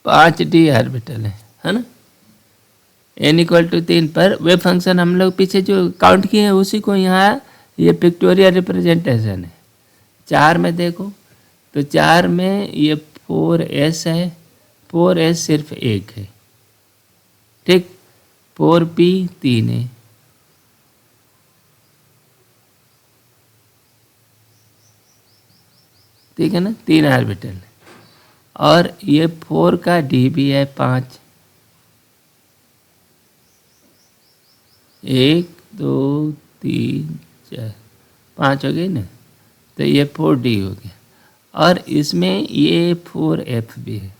पाँच डी ऑर्बिटल है ना। n = 3 पर वेव फंक्शन हम लोग पीछे जो काउंट किए हैं उसी को यहाँ ये पिक्टोरियल रिप्रेजेंटेशन है। 4 में देखो तो 4 में ये 4s है, 4s सिर्फ एक है। ठीक, 4p 3 है। ठीक है ना, 3 ऑर्बिटल। और ये 4 का d भी है 5, 1 2 3 4 5 हो गई ना, तो ये 4d हो गया। और इसमें ये 4f भी है,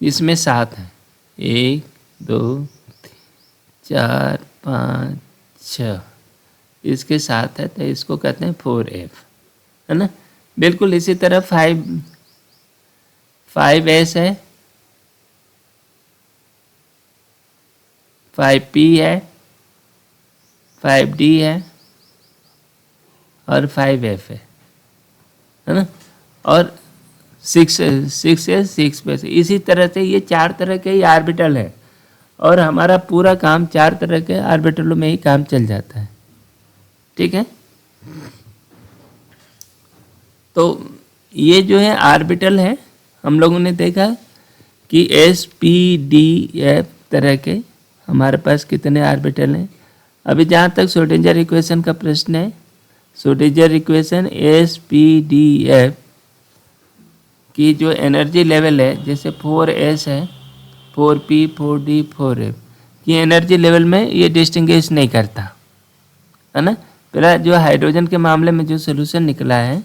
इसमें 7 है, 1 2 3 4 5 6, इसके साथ है तो इसको कहते हैं 4f है ना। बिल्कुल इसी तरह 5s है, 5p है, 5d है और 5f है ना। और 6 इसी तरह से ये 4 तरह के ही ऑर्बिटल है और हमारा पूरा काम 4 तरह के ऑर्बिटलों में ही काम चल जाता है। ठीक है, तो ये जो है ऑर्बिटल है, हम लोगों ने देखा कि s p d f तरह के हमारे पास कितने ऑर्बिटल हैं। अभी जहाँ तक श्रोडिंगर इक्वेशन का प्रश्न है, Schrodinger equation s p d f की जो एनर्जी लेवल है, जैसे 4s है, 4p, 4d, 4f की एनर्जी लेवल में ये डिस्टिंग्विश नहीं करता है ना। पहला जो हाइड्रोजन के मामले में जो सोल्यूशन निकला है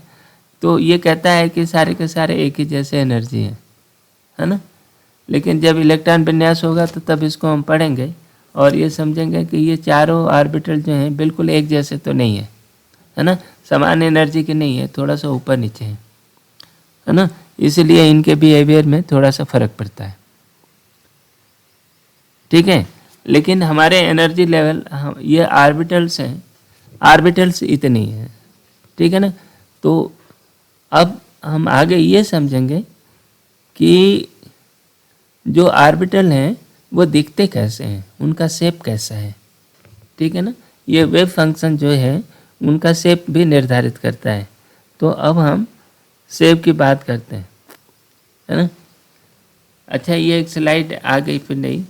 तो ये कहता है कि सारे के सारे एक ही जैसे एनर्जी है ना। लेकिन जब इलेक्ट्रॉन विन्यास होगा तो तब इसको हम पढ़ेंगे और ये समझेंगे कि ये चारों ऑर्बिटल जो हैं बिल्कुल एक जैसे तो नहीं है ना, समान एनर्जी के नहीं है, थोड़ा सा ऊपर नीचे है ना। इसलिए इनके बिहेवियर में थोड़ा सा फर्क पड़ता है। ठीक है, लेकिन हमारे एनर्जी लेवल ये ऑर्बिटल्स हैं, ऑर्बिटल्स इतनी हैं। ठीक है ना। तो अब हम आगे ये समझेंगे कि जो ऑर्बिटल हैं वो दिखते कैसे हैं, उनका शेप कैसा है। ठीक है ना, ये वेव फंक्शन जो है उनका शेप भी निर्धारित करता है। तो अब हम शेप की बात करते हैं, है ना। अच्छा, ये एक स्लाइड आ गई फिर नहीं,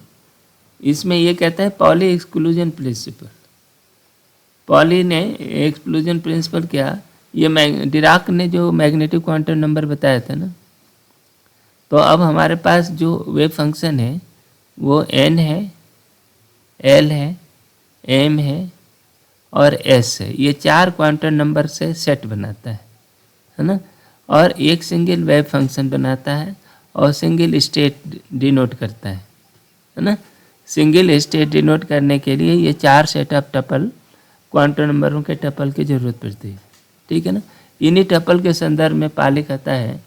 इसमें ये कहता है पॉली एक्सक्लूजन प्रिंसिपल। पॉली ने एक्सक्लूजन प्रिंसिपल क्या, ये डिराक ने जो मैग्नेटिक क्वांटम नंबर बताया था ना, तो अब हमारे पास जो वेव फंक्शन है वो n है, l है, m है और s है। ये 4 क्वांटम नंबर से सेट बनाता है ना। और एक सिंगल वेव फंक्शन बनाता है और सिंगल स्टेट डिनोट करता है ना। सिंगल स्टेट डिनोट करने के लिए ये 4 सेट ऑफ टपल क्वांटम नंबरों के टपल की ज़रूरत पड़ती है। ठीक है ना। इन्हीं टपल के संदर्भ में पाली कहता है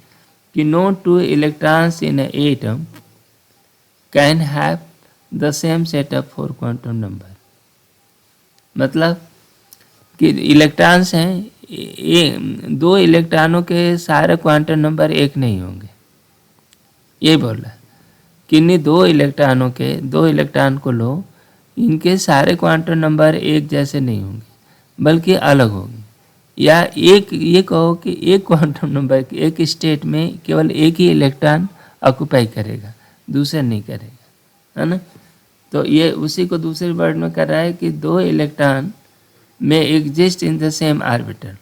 कि no 2 electrons in a atom can have the same set of 4 quantum number. मतलब कि इलेक्ट्रॉन्स हैं, 2 इलेक्ट्रॉनों के सारे क्वांटम नंबर एक नहीं होंगे, ये बोल रहा है कि नहीं 2 इलेक्ट्रॉन को लो, इनके सारे क्वांटम नंबर एक जैसे नहीं होंगे बल्कि अलग होंगे। या एक ये कहो कि एक क्वांटम नंबर एक स्टेट में केवल एक ही इलेक्ट्रॉन ऑक्यूपाई करेगा, दूसरा नहीं करेगा, है ना। तो ये उसी को दूसरे वर्ड में कर रहा है कि 2 इलेक्ट्रॉन में exist in the same orbital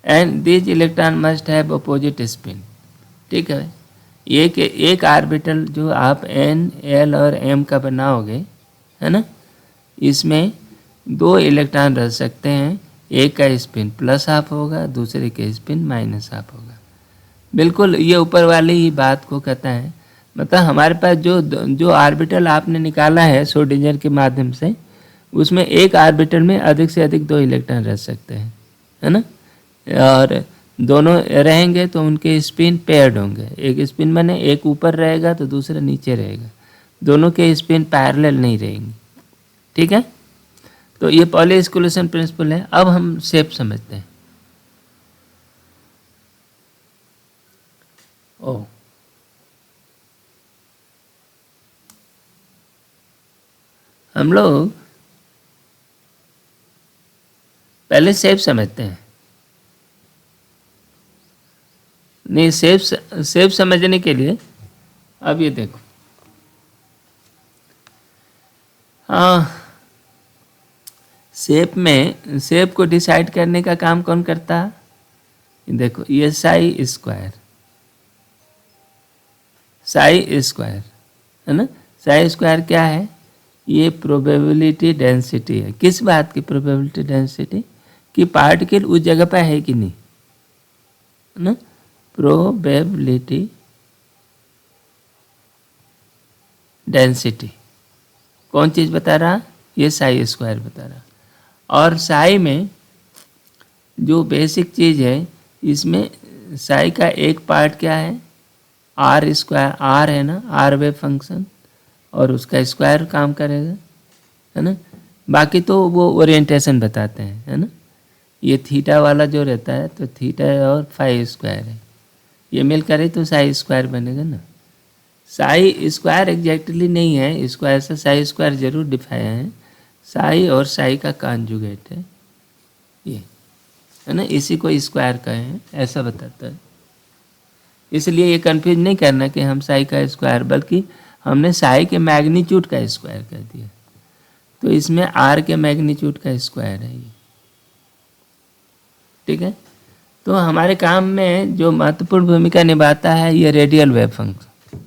and this electron must have opposite spin. ठीक है, एक ऑर्बिटल जो आप n, l और m का बनाओगे, है ना, इसमें 2 इलेक्ट्रॉन रह सकते हैं, एक का स्पिन प्लस हाफ होगा, दूसरे का स्पिन माइनस हाफ होगा। बिल्कुल ये ऊपर वाली ही बात को कहता है। मतलब हमारे पास जो ऑर्बिटल आपने निकाला है श्रोडिंगर के माध्यम से, उसमें एक ऑर्बिटल में अधिक से अधिक 2 इलेक्ट्रॉन रह सकते हैं, है ना, और दोनों रहेंगे तो उनके स्पिन पेयर्ड होंगे। एक स्पिन माने एक ऊपर रहेगा तो दूसरा नीचे रहेगा, दोनों के स्पिन पैरेलल नहीं रहेंगे। ठीक है, तो ये पॉली एक्सक्लूशन प्रिंसिपल है। अब हम शेप समझते हैं। हम लोग पहले शेप समझते हैं। नहीं, शेप समझने के लिए अब ये देखो, हाँ, शेप को डिसाइड करने का काम कौन करता है? देखो ये साई स्क्वायर है ना। साई स्क्वायर क्या है? ये प्रोबेबिलिटी डेंसिटी है। किस बात की प्रोबेबिलिटी डेंसिटी? कि पार्टिकल उस जगह पर है कि नहीं, है ना। प्रोबेबिलिटी डेंसिटी कौन चीज़ बता रहा? ये साई स्क्वायर बता रहा। और साई में जो बेसिक चीज़ है, इसमें साई का एक पार्ट क्या है? आर स्क्वायर, आर है ना, आर वेव फंक्शन, और उसका स्क्वायर काम करेगा, है ना। बाकी तो वो ओरिएंटेशन बताते हैं, है ना। ये थीटा वाला जो रहता है तो थीटा और फाई स्क्वायर है, ये मिलकर ही तो साई स्क्वायर बनेगा ना। साई स्क्वायर एग्जैक्टली नहीं है, स्क्वायर से साई स्क्वायर जरूर डिफाइन है। साई और साई का कॉन्जुगेट है ये, है ना, इसी को स्क्वायर कहें, ऐसा बताता है। इसलिए ये कंफ्यूज नहीं करना कि हम साई का स्क्वायर, बल्कि हमने साई के मैग्नीट्यूड का स्क्वायर कर दिया। तो इसमें आर के मैग्नीट्यूड का स्क्वायर है ये। ठीक है, तो हमारे काम में जो महत्वपूर्ण भूमिका निभाता है ये रेडियल वेव फंक्शन।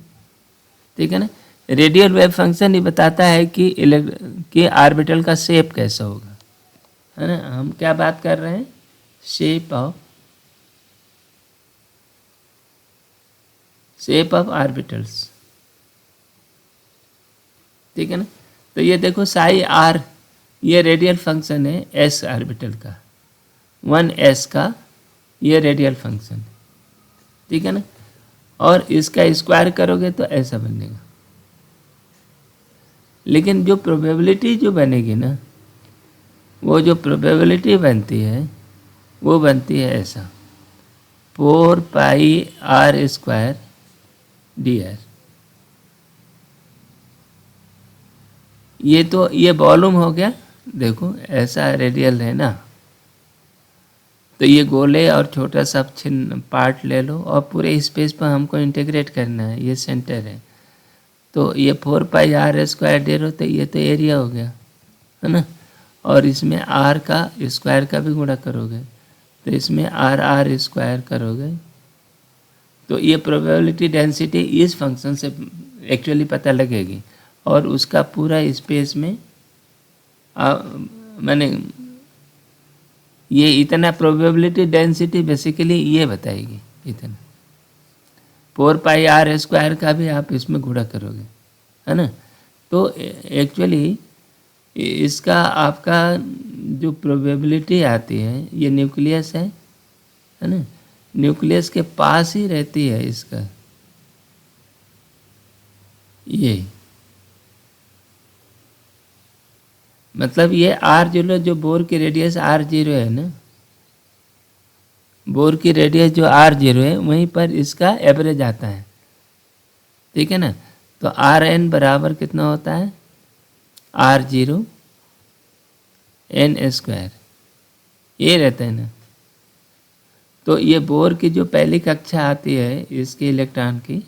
ठीक है ना, रेडियल वेव फंक्शन ये बताता है कि ऑर्बिटल का शेप कैसा होगा, है ना। हम क्या बात कर रहे हैं? Shape of orbitals. ठीक है ना, तो ये देखो साई आर, ये रेडियल फंक्शन है एस ऑर्बिटल का, 1s का ये रेडियल फंक्शन। ठीक है ना, और इसका स्क्वायर करोगे तो ऐसा बनेगा। लेकिन जो प्रोबेबिलिटी जो बनेगी ना, वो जो प्रोबेबिलिटी बनती है वो बनती है ऐसा, 4 पाई आर स्क्वायर डी आर। ये तो ये वॉल्यूम हो गया। देखो ऐसा रेडियल है ना, तो ये गोले और छोटा सा छिन्न पार्ट ले लो और पूरे स्पेस पर हमको इंटीग्रेट करना है। ये सेंटर है, तो ये 4 पाई आर स्क्वायर डी आर, तो ये तो एरिया हो गया, है ना। और इसमें आर का स्क्वायर का भी गुणा करोगे तो इसमें आर स्क्वायर करोगे, तो ये प्रोबेबिलिटी डेंसिटी इस फंक्शन से एक्चुअली पता लगेगी। और उसका पूरा स्पेस में मैंने ये इतना प्रोबेबिलिटी डेंसिटी बेसिकली ये बताएगी, इतना 4 पाई आर स्क्वायर का भी आप इसमें गुणा करोगे, है ना। तो एक्चुअली इसका आपका जो प्रोबेबिलिटी आती है, ये न्यूक्लियस है ना, न्यूक्लियस के पास ही रहती है इसका ये, मतलब ये R0 जो बोर की रेडियस R0 है ना, बोर की रेडियस जो R0 है वहीं पर इसका एवरेज आता है। ठीक है ना, तो Rn बराबर कितना होता है? R0 n स्क्वायर, ये रहता है ना। तो ये बोर की जो पहली कक्षा आती है इसके इलेक्ट्रॉन की,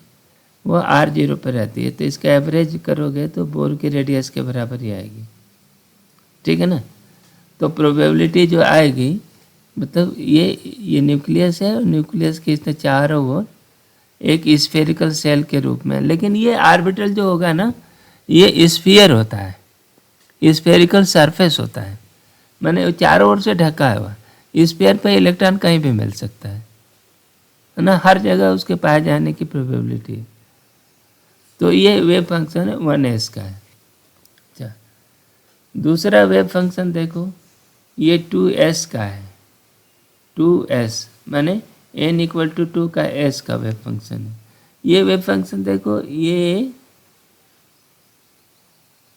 वो R0 पर रहती है, तो इसका एवरेज करोगे तो बोर की रेडियस के बराबर ही आएगी, ठीक है ना। तो प्रोबेबिलिटी जो आएगी, मतलब ये न्यूक्लियस है और न्यूक्लियस के इसने चारों ओर एक स्फेरिकल सेल के रूप में, लेकिन ये ऑर्बिटल जो होगा ना, ये स्फीयर होता है, स्फेरिकल सरफेस होता है, माने चारों ओर से ढका हुआ। स्फीयर पे इलेक्ट्रॉन कहीं भी मिल सकता है ना, हर जगह उसके पाए जाने की प्रोबेबिलिटी है। तो ये वेव फंक्शन 1s का है। अच्छा, दूसरा वेव फंक्शन देखो, ये 2s का है। 2s माने n = 2 का s का वेव फंक्शन है। ये वेव फंक्शन देखो, ये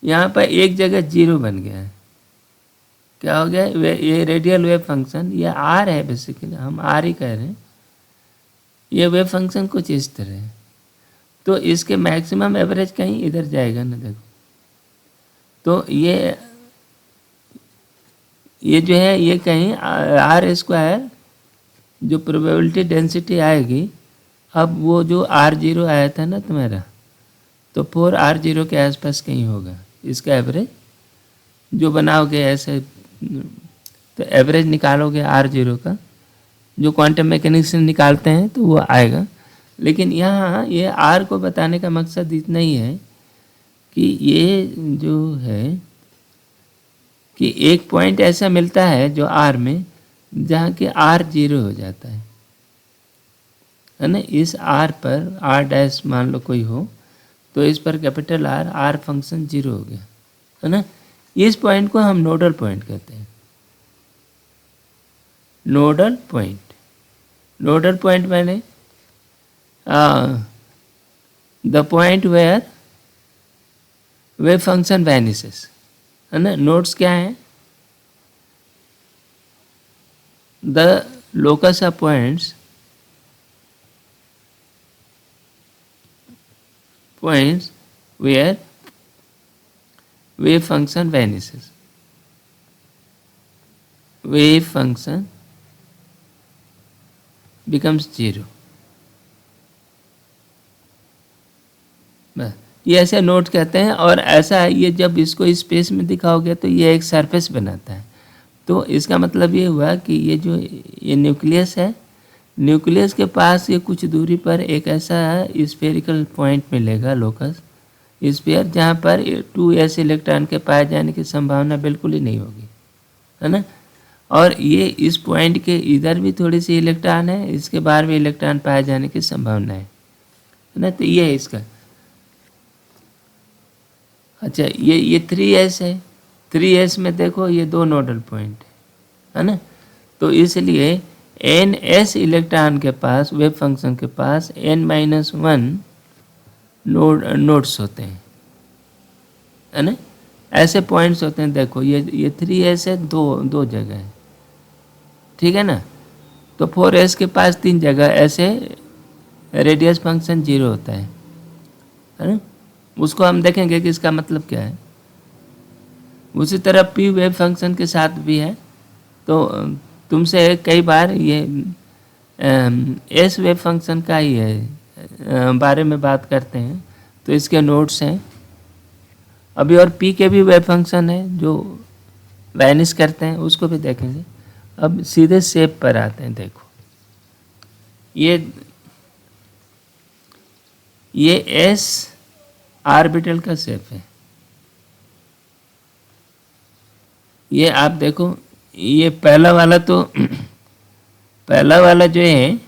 यहाँ पर एक जगह 0 बन गया है, क्या हो गया, ये रेडियल वेव फंक्शन, ये r है, बेसिकली हम r ही कह रहे हैं। ये वेव फंक्शन कुछ इस तरह है, तो इसके मैक्सिमम एवरेज कहीं इधर जाएगा ना, देखो। तो ये जो है, ये कहीं R² जो प्रोबेबिलिटी डेंसिटी आएगी, अब वो जो R0 आया था ना तुम्हारा, तो 4R0 के आसपास कहीं होगा इसका एवरेज जो बनाओगे ऐसे, तो एवरेज निकालोगे R0 का, जो क्वांटम मैकेनिक्स से निकालते हैं, तो वो आएगा। लेकिन यहाँ ये R को बताने का मकसद इतना ही है कि ये जो है कि एक पॉइंट ऐसा मिलता है जो R में, जहाँ कि R 0 हो जाता है ना। इस R पर R' मान लो कोई हो, तो इस पर कैपिटल R फंक्शन 0 हो गया, है ना। इस पॉइंट को हम नोडल पॉइंट कहते हैं। Nodal point means the point where wave function vanishes, है ना। नोड्स क्या है, the locus of points where wave function vanishes, wave function becomes 0। बस ये ऐसे नोट कहते हैं। और ऐसा है, ये जब इसको स्पेस में दिखाओगे तो ये एक सरफेस बनाता है। तो इसका मतलब ये हुआ कि ये जो ये न्यूक्लियस है, न्यूक्लियस के पास ये कुछ दूरी पर एक ऐसा स्फेरिकल पॉइंट मिलेगा, लोकस स्फीयर, जहाँ पर 2s इलेक्ट्रॉन के पाए जाने की संभावना बिल्कुल ही नहीं होगी, है ना। और ये इस पॉइंट के इधर भी थोड़ी सी इलेक्ट्रॉन है, इसके बाहर भी इलेक्ट्रॉन पाए जाने की संभावना है ना। तो ये है इसका। अच्छा, ये 3s है। 3s में देखो ये 2 नोडल पॉइंट है ना। तो इसलिए ns इलेक्ट्रॉन के पास, वेव फंक्शन के पास n-1 नोड्स होते हैं, है ना। ऐसे पॉइंट्स होते हैं। देखो ये 3s है, दो जगह है, ठीक है ना। तो 4s के पास 3 जगह ऐसे रेडियस फंक्शन 0 होता है ना। उसको हम देखेंगे कि इसका मतलब क्या है। उसी तरह p वेव फंक्शन के साथ भी है। तो तुमसे कई बार ये s वेव फंक्शन का ही है बारे में बात करते हैं, तो इसके नोट्स हैं अभी। और p के भी वेव फंक्शन है जो वैनिश करते हैं, उसको भी देखेंगे। अब सीधे शेप पर आते हैं। देखो ये s ऑर्बिटल का शेप है। ये आप देखो, ये पहला वाला तो पहला वाला जो है,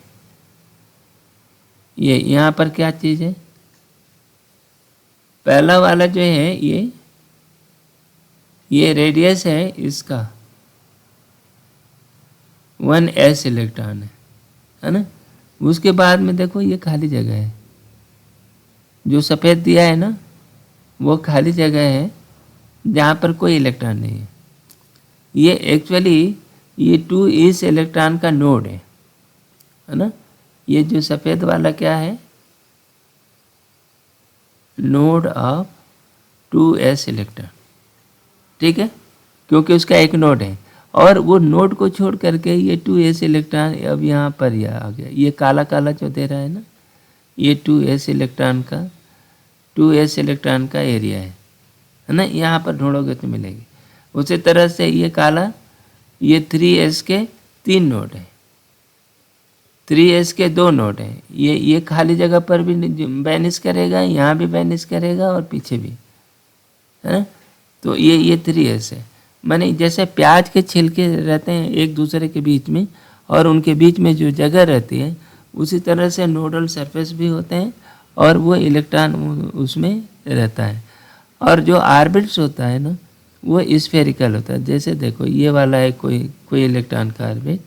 ये यहाँ पर क्या चीज़ है, पहला वाला जो है ये रेडियस है इसका 1s इलेक्ट्रॉन है ना। उसके बाद में देखो ये खाली जगह है, जो सफ़ेद दिया है ना, वो खाली जगह है जहाँ पर कोई इलेक्ट्रॉन नहीं है। ये एक्चुअली ये 2s इलेक्ट्रॉन का नोड है ना। ये जो सफ़ेद वाला क्या है, नोड ऑफ 2s इलेक्ट्रॉन, ठीक है, क्योंकि उसका एक नोड है। और वो नोड को छोड़ करके ये 2s इलेक्ट्रॉन अब यहाँ पर यह आ गया, ये काला काला जो दे रहा है ना, ये 2s इलेक्ट्रॉन का एरिया है ना, यहाँ पर ढूंढोगे तो मिलेगी। उसी तरह से ये काला, ये 3s के 3 नोड है, 3s के 2 नोड हैं, ये खाली जगह पर भी बैनिश करेगा, यहाँ भी बैनिश करेगा और पीछे भी, है ना। तो ये 3s है। माने जैसे प्याज के छिलके रहते हैं एक दूसरे के बीच में और उनके बीच में जो जगह रहती है, उसी तरह से नोडल सरफेस भी होते हैं और वो इलेक्ट्रॉन उसमें रहता है। और जो ऑर्बिट्स होता है ना, वो स्फेरिकल होता है। जैसे देखो ये वाला है कोई इलेक्ट्रॉन का ऑर्बिट,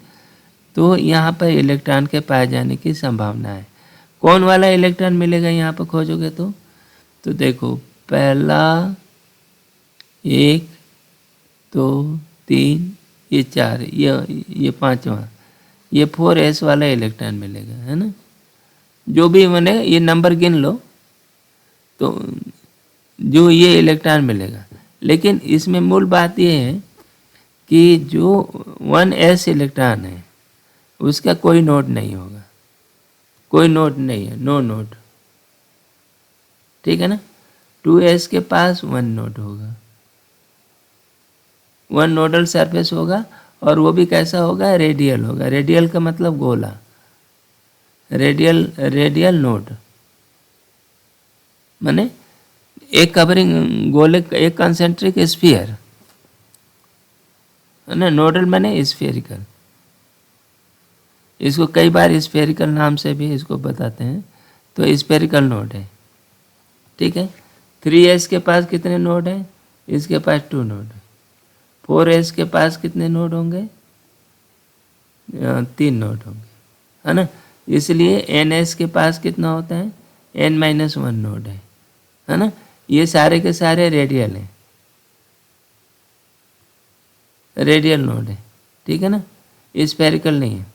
तो यहाँ पर इलेक्ट्रॉन के पाए जाने की संभावना है। कौन वाला इलेक्ट्रॉन मिलेगा यहाँ पर खोजोगे तो देखो पहला 1 2 3 ये 4 ये 5वां, ये 4s वाला इलेक्ट्रॉन मिलेगा, है ना। जो भी मैंने ये नंबर गिन लो तो जो ये इलेक्ट्रॉन मिलेगा। लेकिन इसमें मूल बात ये है कि जो 1s इलेक्ट्रॉन है उसका कोई नोड नहीं होगा, कोई नोड नहीं है, नो नोड, ठीक है ना। 2s के पास 1 नोड होगा, 1 नोडल सरफेस होगा और वो भी कैसा होगा, रेडियल होगा। रेडियल का मतलब गोला, रेडियल नोड माने एक कवरिंग गोले, एक कंसेंट्रिक स्फीयर, है ना। नोडल माने स्फेरिकल, इसको कई बार स्फेरिकल नाम से भी इसको बताते हैं। तो स्फेरिकल नोड है, ठीक है। 3s के पास कितने नोड हैं, इसके पास 2 नोड है। 4s के पास कितने नोड होंगे, 3 नोड होंगे, है ना। इसलिए ns के पास कितना होता है, n-1 नोड है ना। ये सारे के सारे रेडियल हैं, रेडियल नोड है, ठीक है ना, स्फेरिकल नहीं है।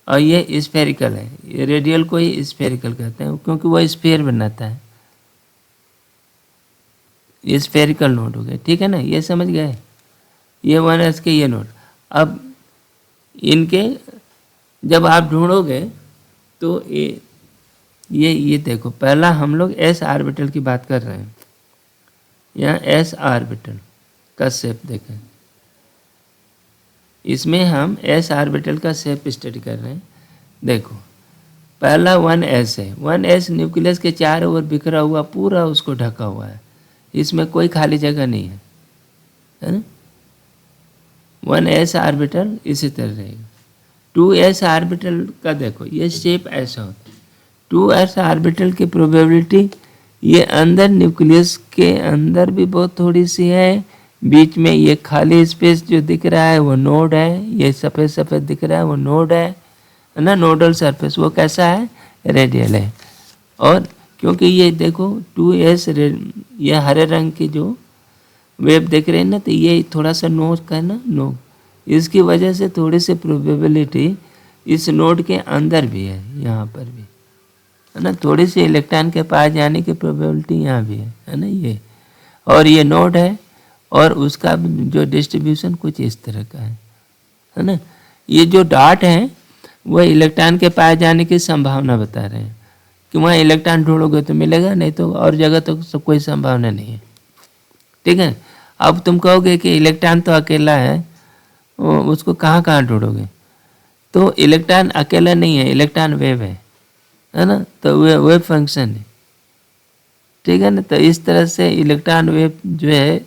और ये स्फेरिकल है, ये रेडियल को ही स्फेरिकल कहते हैं क्योंकि वो स्फीयर बनाता है। ये स्फेरिकल नोड हो गए, ठीक है ना, ये समझ गए। ये 1s के ये नोड। अब इनके जब आप ढूंढोगे तो ये देखो, पहला हम लोग s ऑर्बिटल की बात कर रहे हैं। यहाँ s ऑर्बिटल का शेप देखें, इसमें हम s ऑर्बिटल का शेप स्टडी कर रहे हैं। देखो पहला 1s है, 1s न्यूक्लियस के चारों ओर बिखरा हुआ पूरा उसको ढका हुआ है, इसमें कोई खाली जगह नहीं है ना। 1s ऑर्बिटल इसी तरह रहेगा। 2s ऑर्बिटल का देखो ये शेप ऐसा होता है। 2s ऑर्बिटल की प्रोबेबिलिटी ये अंदर न्यूक्लियस के अंदर भी बहुत थोड़ी सी है, बीच में ये खाली स्पेस जो दिख रहा है वो नोड है, ये सफ़ेद सफ़ेद दिख रहा है वो नोड है ना। नोडल सरफेस वो कैसा है, रेडियल है। और क्योंकि ये देखो 2s ये हरे रंग की जो वेव देख रहे हैं ना, तो ये थोड़ा सा नोड का ना नोड, इसकी वजह से थोड़ी सी प्रोबेबिलिटी इस नोड के अंदर भी है, यहाँ पर भी है ना। थोड़ी सी इलेक्ट्रॉन के पास जाने की प्रोबेबिलिटी यहाँ भी है ना ये। और ये नोड है और उसका जो डिस्ट्रीब्यूशन कुछ इस तरह का है ना। ये जो डॉट है वो इलेक्ट्रॉन के पास जाने की संभावना बता रहे हैं कि वहाँ इलेक्ट्रॉन ढूंढोगे तो मिलेगा, नहीं तो और जगह तो सब कोई संभावना नहीं है, ठीक है। अब तुम कहोगे कि इलेक्ट्रॉन तो अकेला है, उसको कहाँ कहाँ ढूंढोगे, तो इलेक्ट्रॉन अकेला नहीं है, इलेक्ट्रॉन वेव है ना। तो वेव फंक्शन है, ठीक है ना। तो इस तरह से इलेक्ट्रॉन वेव जो है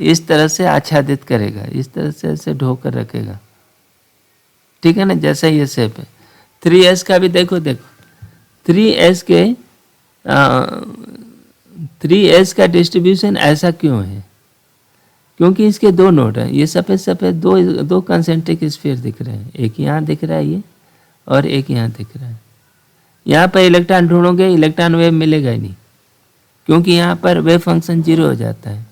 इस तरह से आच्छादित करेगा, इस तरह से ऐसे ढोकर रखेगा, ठीक है ना, जैसा ये शेप है। 3s का भी देखो 3s का डिस्ट्रीब्यूशन ऐसा क्यों है, क्योंकि इसके 2 नोड हैं। ये सफ़ेद सफ़ेद दो कंसेंट्रिक स्फीयर दिख रहे हैं, एक यहाँ दिख रहा है ये और एक यहाँ दिख रहा है। यहाँ पर इलेक्ट्रॉन ढूंढोगे इलेक्ट्रॉन वेव मिलेगा ही नहीं, क्योंकि यहाँ पर वेव फंक्शन 0 हो जाता है।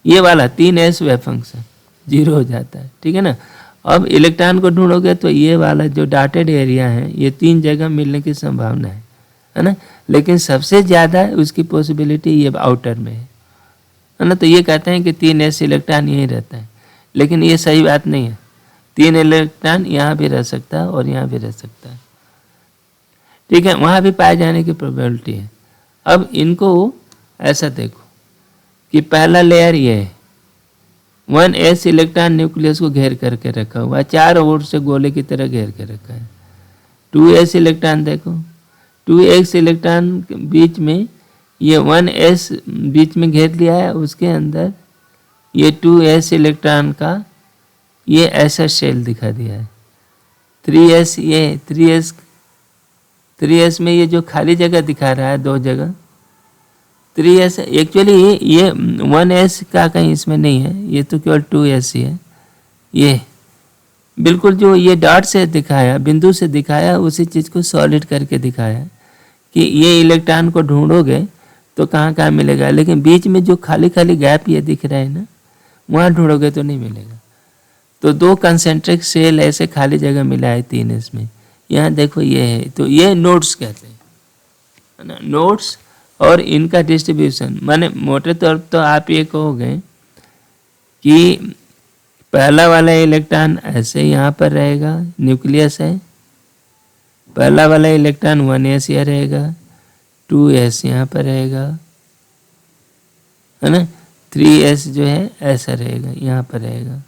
ये वाला 3s वेव फंक्शन 0 हो जाता है, ठीक है ना। अब इलेक्ट्रॉन को ढूंढोगे तो ये वाला जो डॉटेड एरिया है ये 3 जगह मिलने की संभावना है ना। लेकिन सबसे ज़्यादा उसकी पॉसिबिलिटी ये आउटर में है ना। तो ये कहते हैं कि 3s इलेक्ट्रॉन यहीं रहता है। लेकिन ये सही बात नहीं है। 3 इलेक्ट्रॉन यहाँ भी रह सकता है और यहाँ भी रह सकता है, ठीक है, वहाँ भी पाए जाने की प्रोबेबिलिटी है। अब इनको ऐसा देखो कि पहला लेयर ये है, 1s इलेक्ट्रॉन न्यूक्लियस को घेर करके रखा हुआ है, 4 ओर से गोले की तरह घेर के रखा है। 2s इलेक्ट्रॉन देखो, 2s इलेक्ट्रॉन के बीच में ये 1s बीच में घेर लिया है, उसके अंदर ये 2s इलेक्ट्रॉन का ये ऐसा शेल दिखा दिया है। 3s, ये 3s में ये जो खाली जगह दिखा रहा है 2 जगह, 3s एक्चुअली ये 1s का कहीं इसमें नहीं है, ये तो केवल 2s ही है। ये बिल्कुल जो ये डॉट से दिखाया, बिंदु से दिखाया, उसी चीज़ को सॉलिड करके दिखाया कि ये इलेक्ट्रॉन को ढूंढोगे तो कहाँ कहाँ मिलेगा, लेकिन बीच में जो खाली खाली गैप ये दिख रहा है ना, वहाँ ढूंढोगे तो नहीं मिलेगा। तो 2 कंसेंट्रिक शेल ऐसे खाली जगह मिला है 3s में। यहाँ देखो ये है, तो ये नोड्स कहते हैं, है ना, नोड्स। और इनका डिस्ट्रीब्यूशन माने मोटे तौर पर तो आप ये कहोगे कि पहला वाला इलेक्ट्रॉन ऐसे यहाँ पर रहेगा, न्यूक्लियस है, पहला वाला इलेक्ट्रॉन 1s यहाँ रहेगा, 2s यहाँ पर रहेगा, है ना, 3s जो है ऐसा रहेगा, यहाँ पर रहेगा,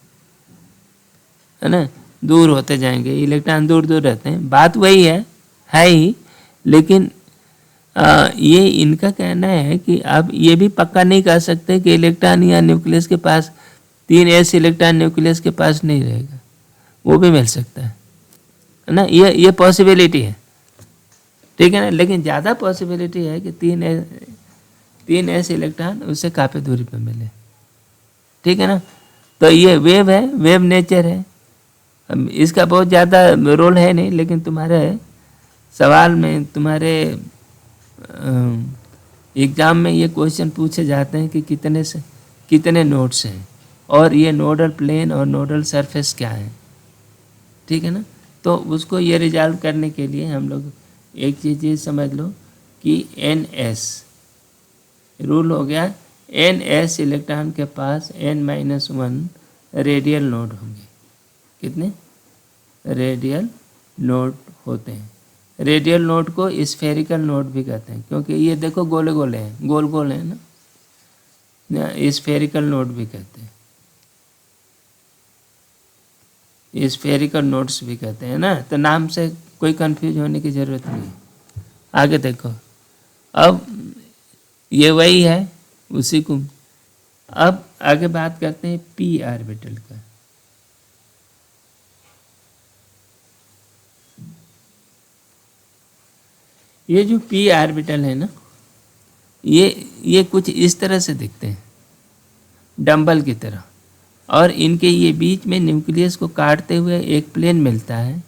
है ना, दूर होते जाएंगे इलेक्ट्रॉन, दूर दूर रहते हैं, बात वही है ही। लेकिन ये इनका कहना है कि आप ये भी पक्का नहीं कह सकते कि इलेक्ट्रॉन या न्यूक्लियस के पास 3s इलेक्ट्रॉन न्यूक्लियस के पास नहीं रहेगा, वो भी मिल सकता है ना, ये पॉसिबिलिटी है, ठीक है ना। लेकिन ज़्यादा पॉसिबिलिटी है कि 3s इलेक्ट्रॉन उससे काफ़ी दूरी पर मिले, ठीक है ना। तो ये वेव है, वेव नेचर है, इसका बहुत ज़्यादा रोल है नहीं, लेकिन तुम्हारे सवाल में, तुम्हारे एग्ज़ाम में ये क्वेश्चन पूछे जाते हैं कि कितने नोड्स हैं और ये नोडल प्लेन और नोडल सरफेस क्या है, ठीक है ना। तो उसको ये रिजॉल्व करने के लिए हम लोग एक चीज़ ये समझ लो कि NS रूल हो गया, NS इलेक्ट्रॉन के पास n-1 रेडियल नोड होंगे। कितने रेडियल नोड होते हैं? रेडियल नोड को स्फेरिकल नोड भी कहते हैं, क्योंकि ये देखो गोले गोले हैं, गोल गोल है ना, स्फेरिकल नोड भी कहते हैं, स्फेरिकल नोड्स भी कहते हैं ना। तो नाम से कोई कंफ्यूज होने की ज़रूरत नहीं। आगे देखो, अब ये वही है, उसी को अब आगे बात करते हैं p ऑर्बिटल का। ये जो p ऑर्बिटल है ना, ये कुछ इस तरह से दिखते हैं, डंबल की तरह, और इनके ये बीच में न्यूक्लियस को काटते हुए एक प्लेन मिलता है,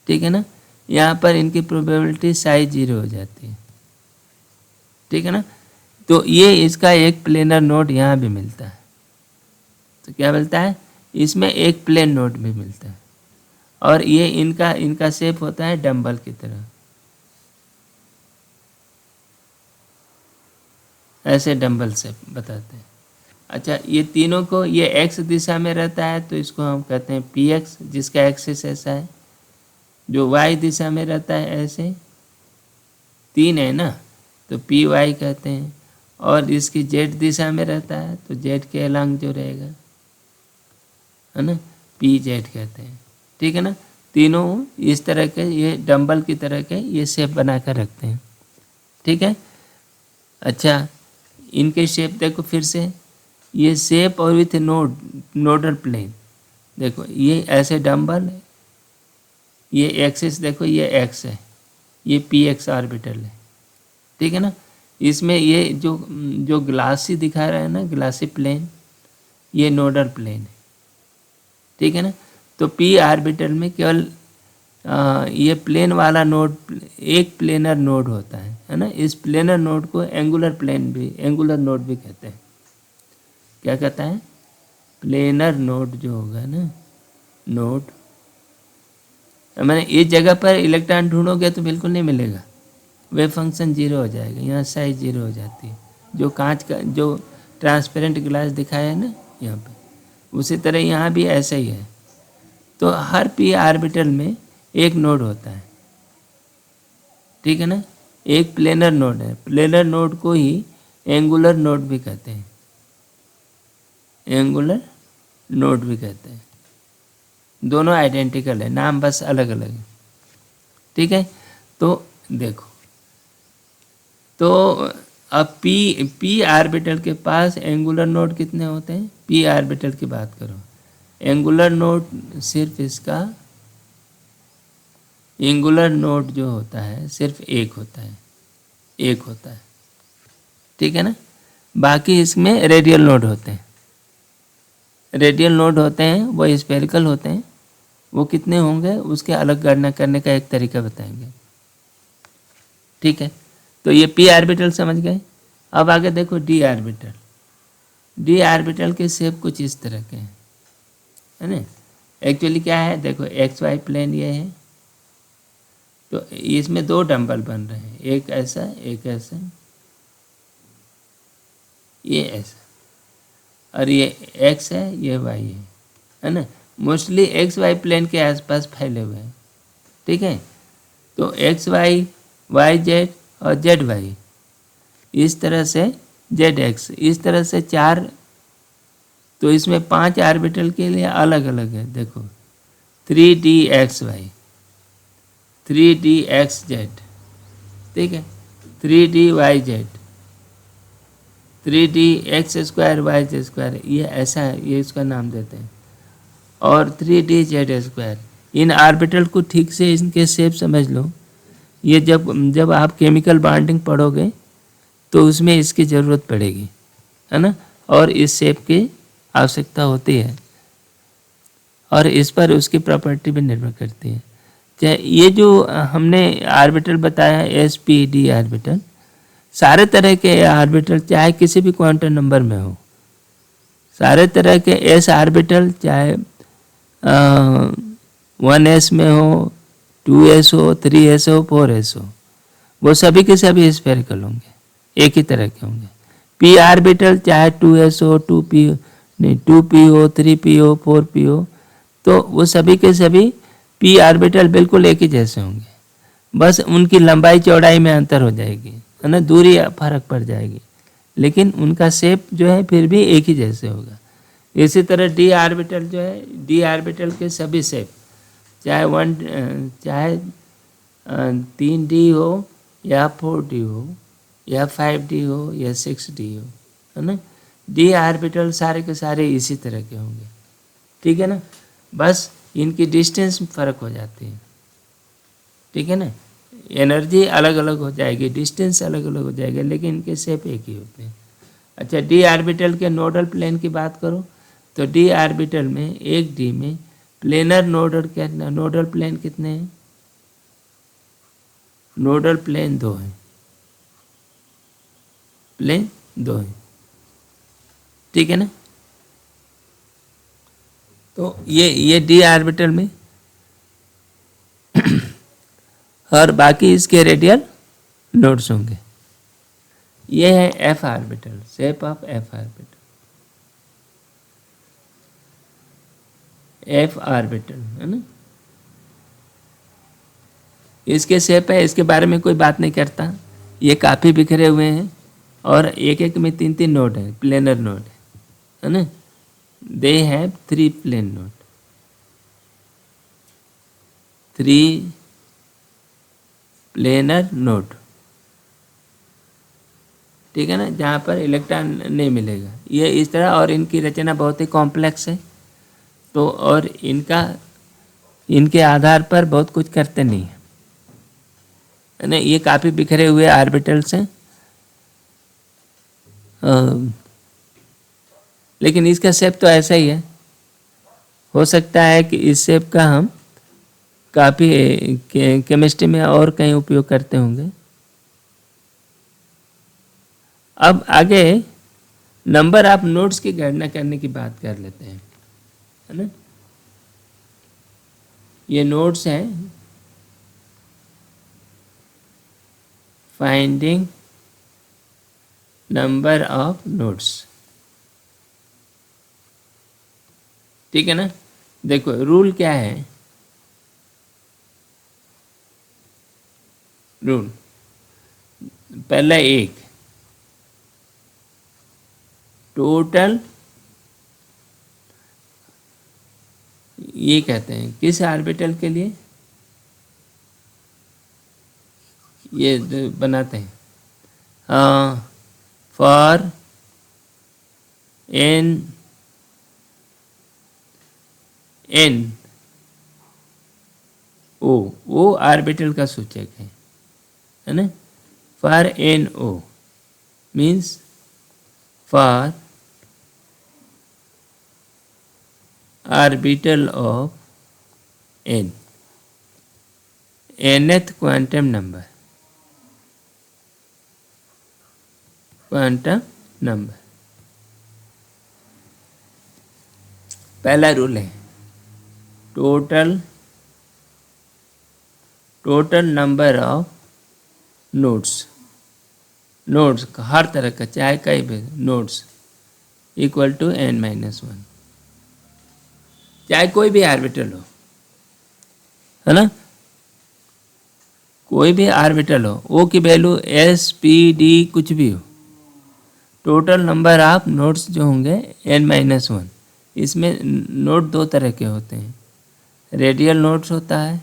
ठीक है ना। यहाँ पर इनकी प्रोबेबिलिटी साइज 0 हो जाती है, ठीक है ना। तो ये इसका एक प्लेनर नोड यहाँ भी मिलता है, तो क्या मिलता है, इसमें एक प्लेन नोड भी मिलता है, और ये इनका शेप होता है डंबल की तरह, ऐसे डंबल शेप बताते हैं। अच्छा, ये तीनों को, ये x दिशा में रहता है तो इसको हम कहते हैं px, जिसका एक्सिस ऐसा है। जो y दिशा में रहता है ऐसे, 3 है ना, तो py कहते हैं। और इसकी z दिशा में रहता है तो z के अलॉन्ग जो रहेगा, है ना, pz कहते हैं, ठीक है ना। तीनों इस तरह के, ये डंबल की तरह के ये शेप बना कर रखते हैं, ठीक है। अच्छा, इनके शेप देखो फिर से, ये शेप और विथ नोडल प्लेन देखो, ये ऐसे डंबल है, ये एक्सिस देखो, ये x है, ये px ऑर्बिटल है, ठीक है ना। इसमें ये जो ग्लासी दिखा रहा है ना, ग्लासी प्लेन, ये नोडल प्लेन है, ठीक है ना। तो p ऑर्बिटल में केवल ये प्लेन वाला नोड, एक प्लेनर नोड होता है ना। इस प्लेनर नोड को एंगुलर नोड भी कहते हैं। क्या कहता है? प्लेनर नोड जो होगा ना, नोड, मैंने इस जगह पर इलेक्ट्रॉन ढूंढोगे तो बिल्कुल नहीं मिलेगा, वेव फंक्शन 0 हो जाएगा, यहाँ साइज 0 हो जाती है। जो कांच का, जो ट्रांसपेरेंट ग्लास दिखाया है ना यहाँ पे, उसी तरह यहाँ भी ऐसा ही है। तो हर p ऑर्बिटल में एक नोड होता है, ठीक है ना। एक प्लेनर नोड है, प्लेनर नोड को ही एंगुलर नोड भी कहते हैं, एंगुलर नोड भी कहते हैं। दोनों आइडेंटिकल है, नाम बस अलग अलग है, ठीक है। तो देखो, तो अब p ऑर्बिटल के पास एंगुलर नोड कितने होते हैं? p ऑर्बिटल की बात करो, एंगुलर नोड सिर्फ इसका एंगुलर नोड जो होता है सिर्फ एक होता है, एक होता है, ठीक है ना। बाकी इसमें रेडियल नोड होते हैं, रेडियल नोड होते हैं, वो स्फेरिकल होते हैं। वो कितने होंगे उसके अलग गणना करने का एक तरीका बताएंगे, ठीक है। तो ये p ऑर्बिटल समझ गए। अब आगे देखो d ऑर्बिटल। d ऑर्बिटल के शेप कुछ इस तरह के हैं, है ना। एक्चुअली क्या है, देखो एक्स वाई प्लेन ये है, तो इसमें दो डंबल बन रहे हैं, एक ऐसा एक ऐसा, ये ऐसा, और ये x है ये y है ना। मोस्टली एक्स वाई प्लेन के आसपास फैले हुए हैं, ठीक है। तो एक्स वाई, वाई जेड और जेड वाई, इस तरह से जेड एक्स, इस तरह से चार। तो इसमें 5 ऑर्बिटल के लिए अलग अलग है, देखो 3dxy, 3dxz, ठीक है, 3dyz, 3dx²yz², ये ऐसा है, ये इसका नाम देते हैं। और 3dz²। इन ऑर्बिटल को ठीक से इनके शेप समझ लो। ये जब आप केमिकल बॉन्डिंग पढ़ोगे तो उसमें इसकी ज़रूरत पड़ेगी, है ना। और इस शेप की आवश्यकता होती है, और इस पर उसकी प्रॉपर्टी भी निर्भर करती है। चाहे ये जो हमने ऑर्बिटल बताया एस पी डी ऑर्बिटल, सारे तरह के ऑर्बिटल चाहे किसी भी क्वांटम नंबर में हो, सारे तरह के एस ऑर्बिटल चाहे 1s में हो, 2s हो, 3s हो, 4s हो, वो सभी के सभी स्फेरिकल होंगे, एक ही तरह के होंगे। p ऑर्बिटल चाहे 2s हो, 2p नहीं 2p हो, 3p हो, 4p हो, तो वो सभी के सभी p ऑर्बिटल बिल्कुल एक ही जैसे होंगे, बस उनकी लंबाई चौड़ाई में अंतर हो जाएगी, है ना, दूरी फर्क पड़ जाएगी, लेकिन उनका शेप जो है फिर भी एक ही जैसे होगा। इसी तरह d ऑर्बिटल जो है, d ऑर्बिटल के सभी शेप चाहे 3d हो या 4d हो या 5d हो या 6d हो, है ना, d ऑर्बिटल सारे के सारे इसी तरह के होंगे, ठीक है ना। बस इनकी डिस्टेंस में फ़र्क हो जाती है, ठीक है ना। एनर्जी अलग अलग हो जाएगी, डिस्टेंस अलग अलग हो जाएगा, लेकिन इनके शेप एक ही होते हैं। अच्छा, डी ऑर्बिटल के नोडल प्लेन की बात करो तो डी ऑर्बिटल में एक डी में प्लेनर नोडल प्लेन कितने हैं? नोडल प्लेन 2 हैं, प्लेन 2 हैं, ठीक है ना। तो ये डी ऑर्बिटल में और बाकी इसके रेडियल नोड्स होंगे। ये है F orbital, shape of F orbital, F orbital, है ना। इसके शेप है, इसके बारे में कोई बात नहीं करता, ये काफ़ी बिखरे हुए हैं और एक एक में 3 नोड है, प्लेनर नोड है ना। They have 3 plane node, 3 planar node, ठीक है ना, जहाँ पर इलेक्ट्रॉन नहीं मिलेगा। ये इस तरह, और इनकी रचना बहुत ही कॉम्प्लेक्स है, तो और इनके आधार पर बहुत कुछ करते नहीं है ना। ये काफ़ी बिखरे हुए ऑर्बिटल्स हैं, लेकिन इसका शेप तो ऐसा ही है। हो सकता है कि इस शेप का हम काफ़ी केमिस्ट्री में और कहीं उपयोग करते होंगे। अब आगे नंबर ऑफ नोड्स की गणना करने की बात कर लेते हैं, है ना। ये नोड्स हैं, फाइंडिंग नंबर ऑफ नोड्स। ठीक है ना। देखो रूल क्या है, रूल पहला एक टोटल, ये कहते हैं किस ऑर्बिटल के लिए, ये बनाते हैं फॉर एन ओ ऑर्बिटल का सूचक है ना। For n o means for orbital of n, nth quantum number, पहला रूल है टोटल नंबर ऑफ नोड्स हर तरह का चाहे कई भी नोड्स इक्वल टू n-1, चाहे कोई भी ऑर्बिटल हो, है ना, कोई भी ऑर्बिटल हो, ओ की वैल्यू s p d कुछ भी हो, टोटल नंबर ऑफ नोड्स जो होंगे n-1। इसमें नोड दो तरह के होते हैं, रेडियल नोड्स होता है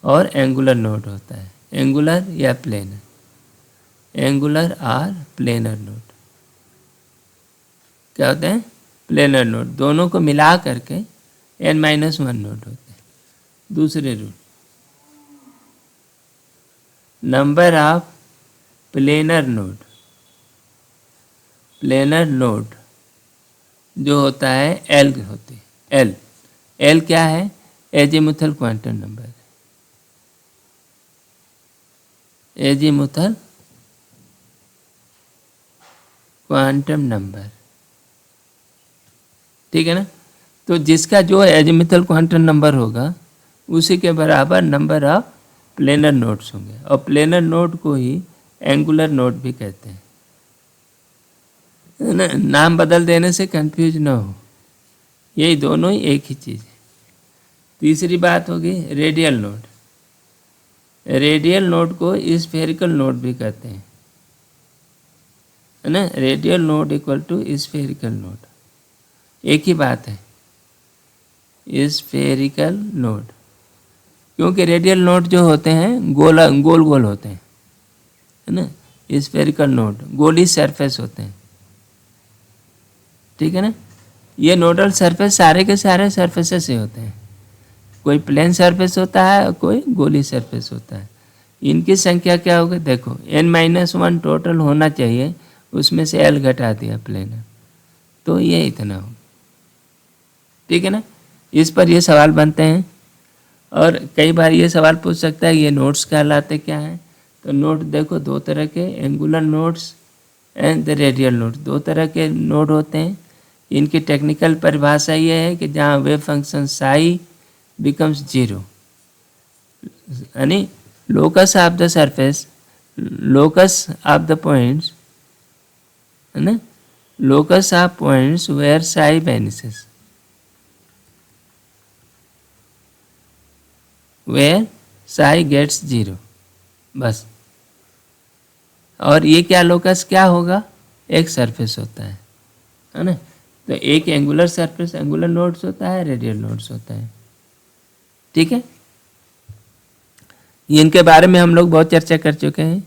और एंगुलर नोड होता है, एंगुलर या प्लेनर, एंगुलर और प्लेनर नोड क्या होते हैं, प्लेनर नोड, दोनों को मिला करके n-1 नोड होते हैं। दूसरे rule number of planar node जो होता है एल होते हैं, एल क्या है, azimuthal quantum number, azimuthal quantum number, ठीक है ना। तो जिसका जो एजीमुथल क्वांटम नंबर होगा उसी के बराबर नंबर ऑफ प्लेनर नोड्स होंगे, और प्लेनर नोड को ही एंगुलर नोड भी कहते हैं, ना, नाम बदल देने से कंफ्यूज ना हो, यही दोनों ही एक ही चीज़ है। तीसरी बात होगी रेडियल नोड, रेडियल नोड को स्फेरिकल नोड भी कहते हैं, है ना, radial node equal to spherical node, एक ही बात है, स्फेरिकल नोड, क्योंकि रेडियल नोड जो होते हैं गोल गोल होते हैं, है ना, स्फेरिकल नोड गोली सरफेस होते हैं, ठीक है ना। ये नोडल सरफेस सारे के सारे सरफेसेस से होते हैं, कोई प्लेन सरफेस होता है और कोई गोली सरफेस होता है। इनकी संख्या क्या होगी, देखो n-1 टोटल होना चाहिए, उसमें से l घटा दिया प्लेनर, तो ये इतना हो, ठीक है ना। इस पर ये सवाल बनते हैं, और कई बार ये सवाल पूछ सकता है ये नोड्स कहलाते क्या हैं। तो नोड देखो दो तरह के, angular nodes and the radial node, दो तरह के नोड होते हैं। इनकी टेक्निकल परिभाषा ये है कि जहाँ वेव फंक्शन साई बिकम्स 0, यानी locus of the surface, locus of the points, है ना, locus of points where psi vanishes, where psi gets 0, बस। और ये क्या लोकस क्या होगा, एक सरफेस होता है ना। तो एक एंगुलर सरफेस एंगुलर नोड्स होता है, रेडियल नोड्स होता है, ठीक है। इनके बारे में हम लोग बहुत चर्चा कर चुके हैं।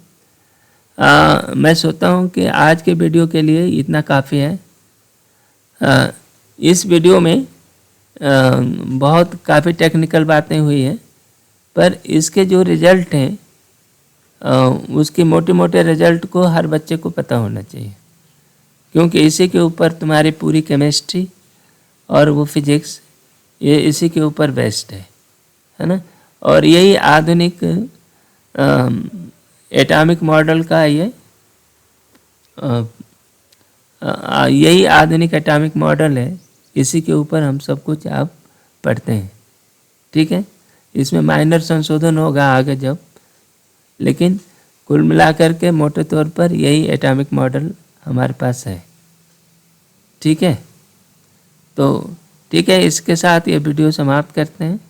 मैं सोचता हूँ कि आज के वीडियो के लिए इतना काफ़ी है। इस वीडियो में बहुत काफ़ी टेक्निकल बातें हुई हैं, पर इसके जो रिज़ल्ट हैं उसके मोटे मोटे रिज़ल्ट को हर बच्चे को पता होना चाहिए, क्योंकि इसी के ऊपर तुम्हारी पूरी केमिस्ट्री और वो फिजिक्स ये इसी के ऊपर बेस्ड है ना। और यही आधुनिक एटॉमिक मॉडल का यही आधुनिक एटॉमिक मॉडल है, इसी के ऊपर हम सब कुछ आप पढ़ते हैं, ठीक है। इसमें माइनर संशोधन होगा आगे जब, लेकिन कुल मिलाकर के मोटे तौर पर यही एटॉमिक मॉडल हमारे पास है, ठीक है। तो ठीक है, इसके साथ ये वीडियो समाप्त करते हैं।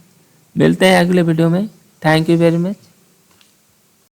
मिलते हैं अगले वीडियो में। Thank you very much.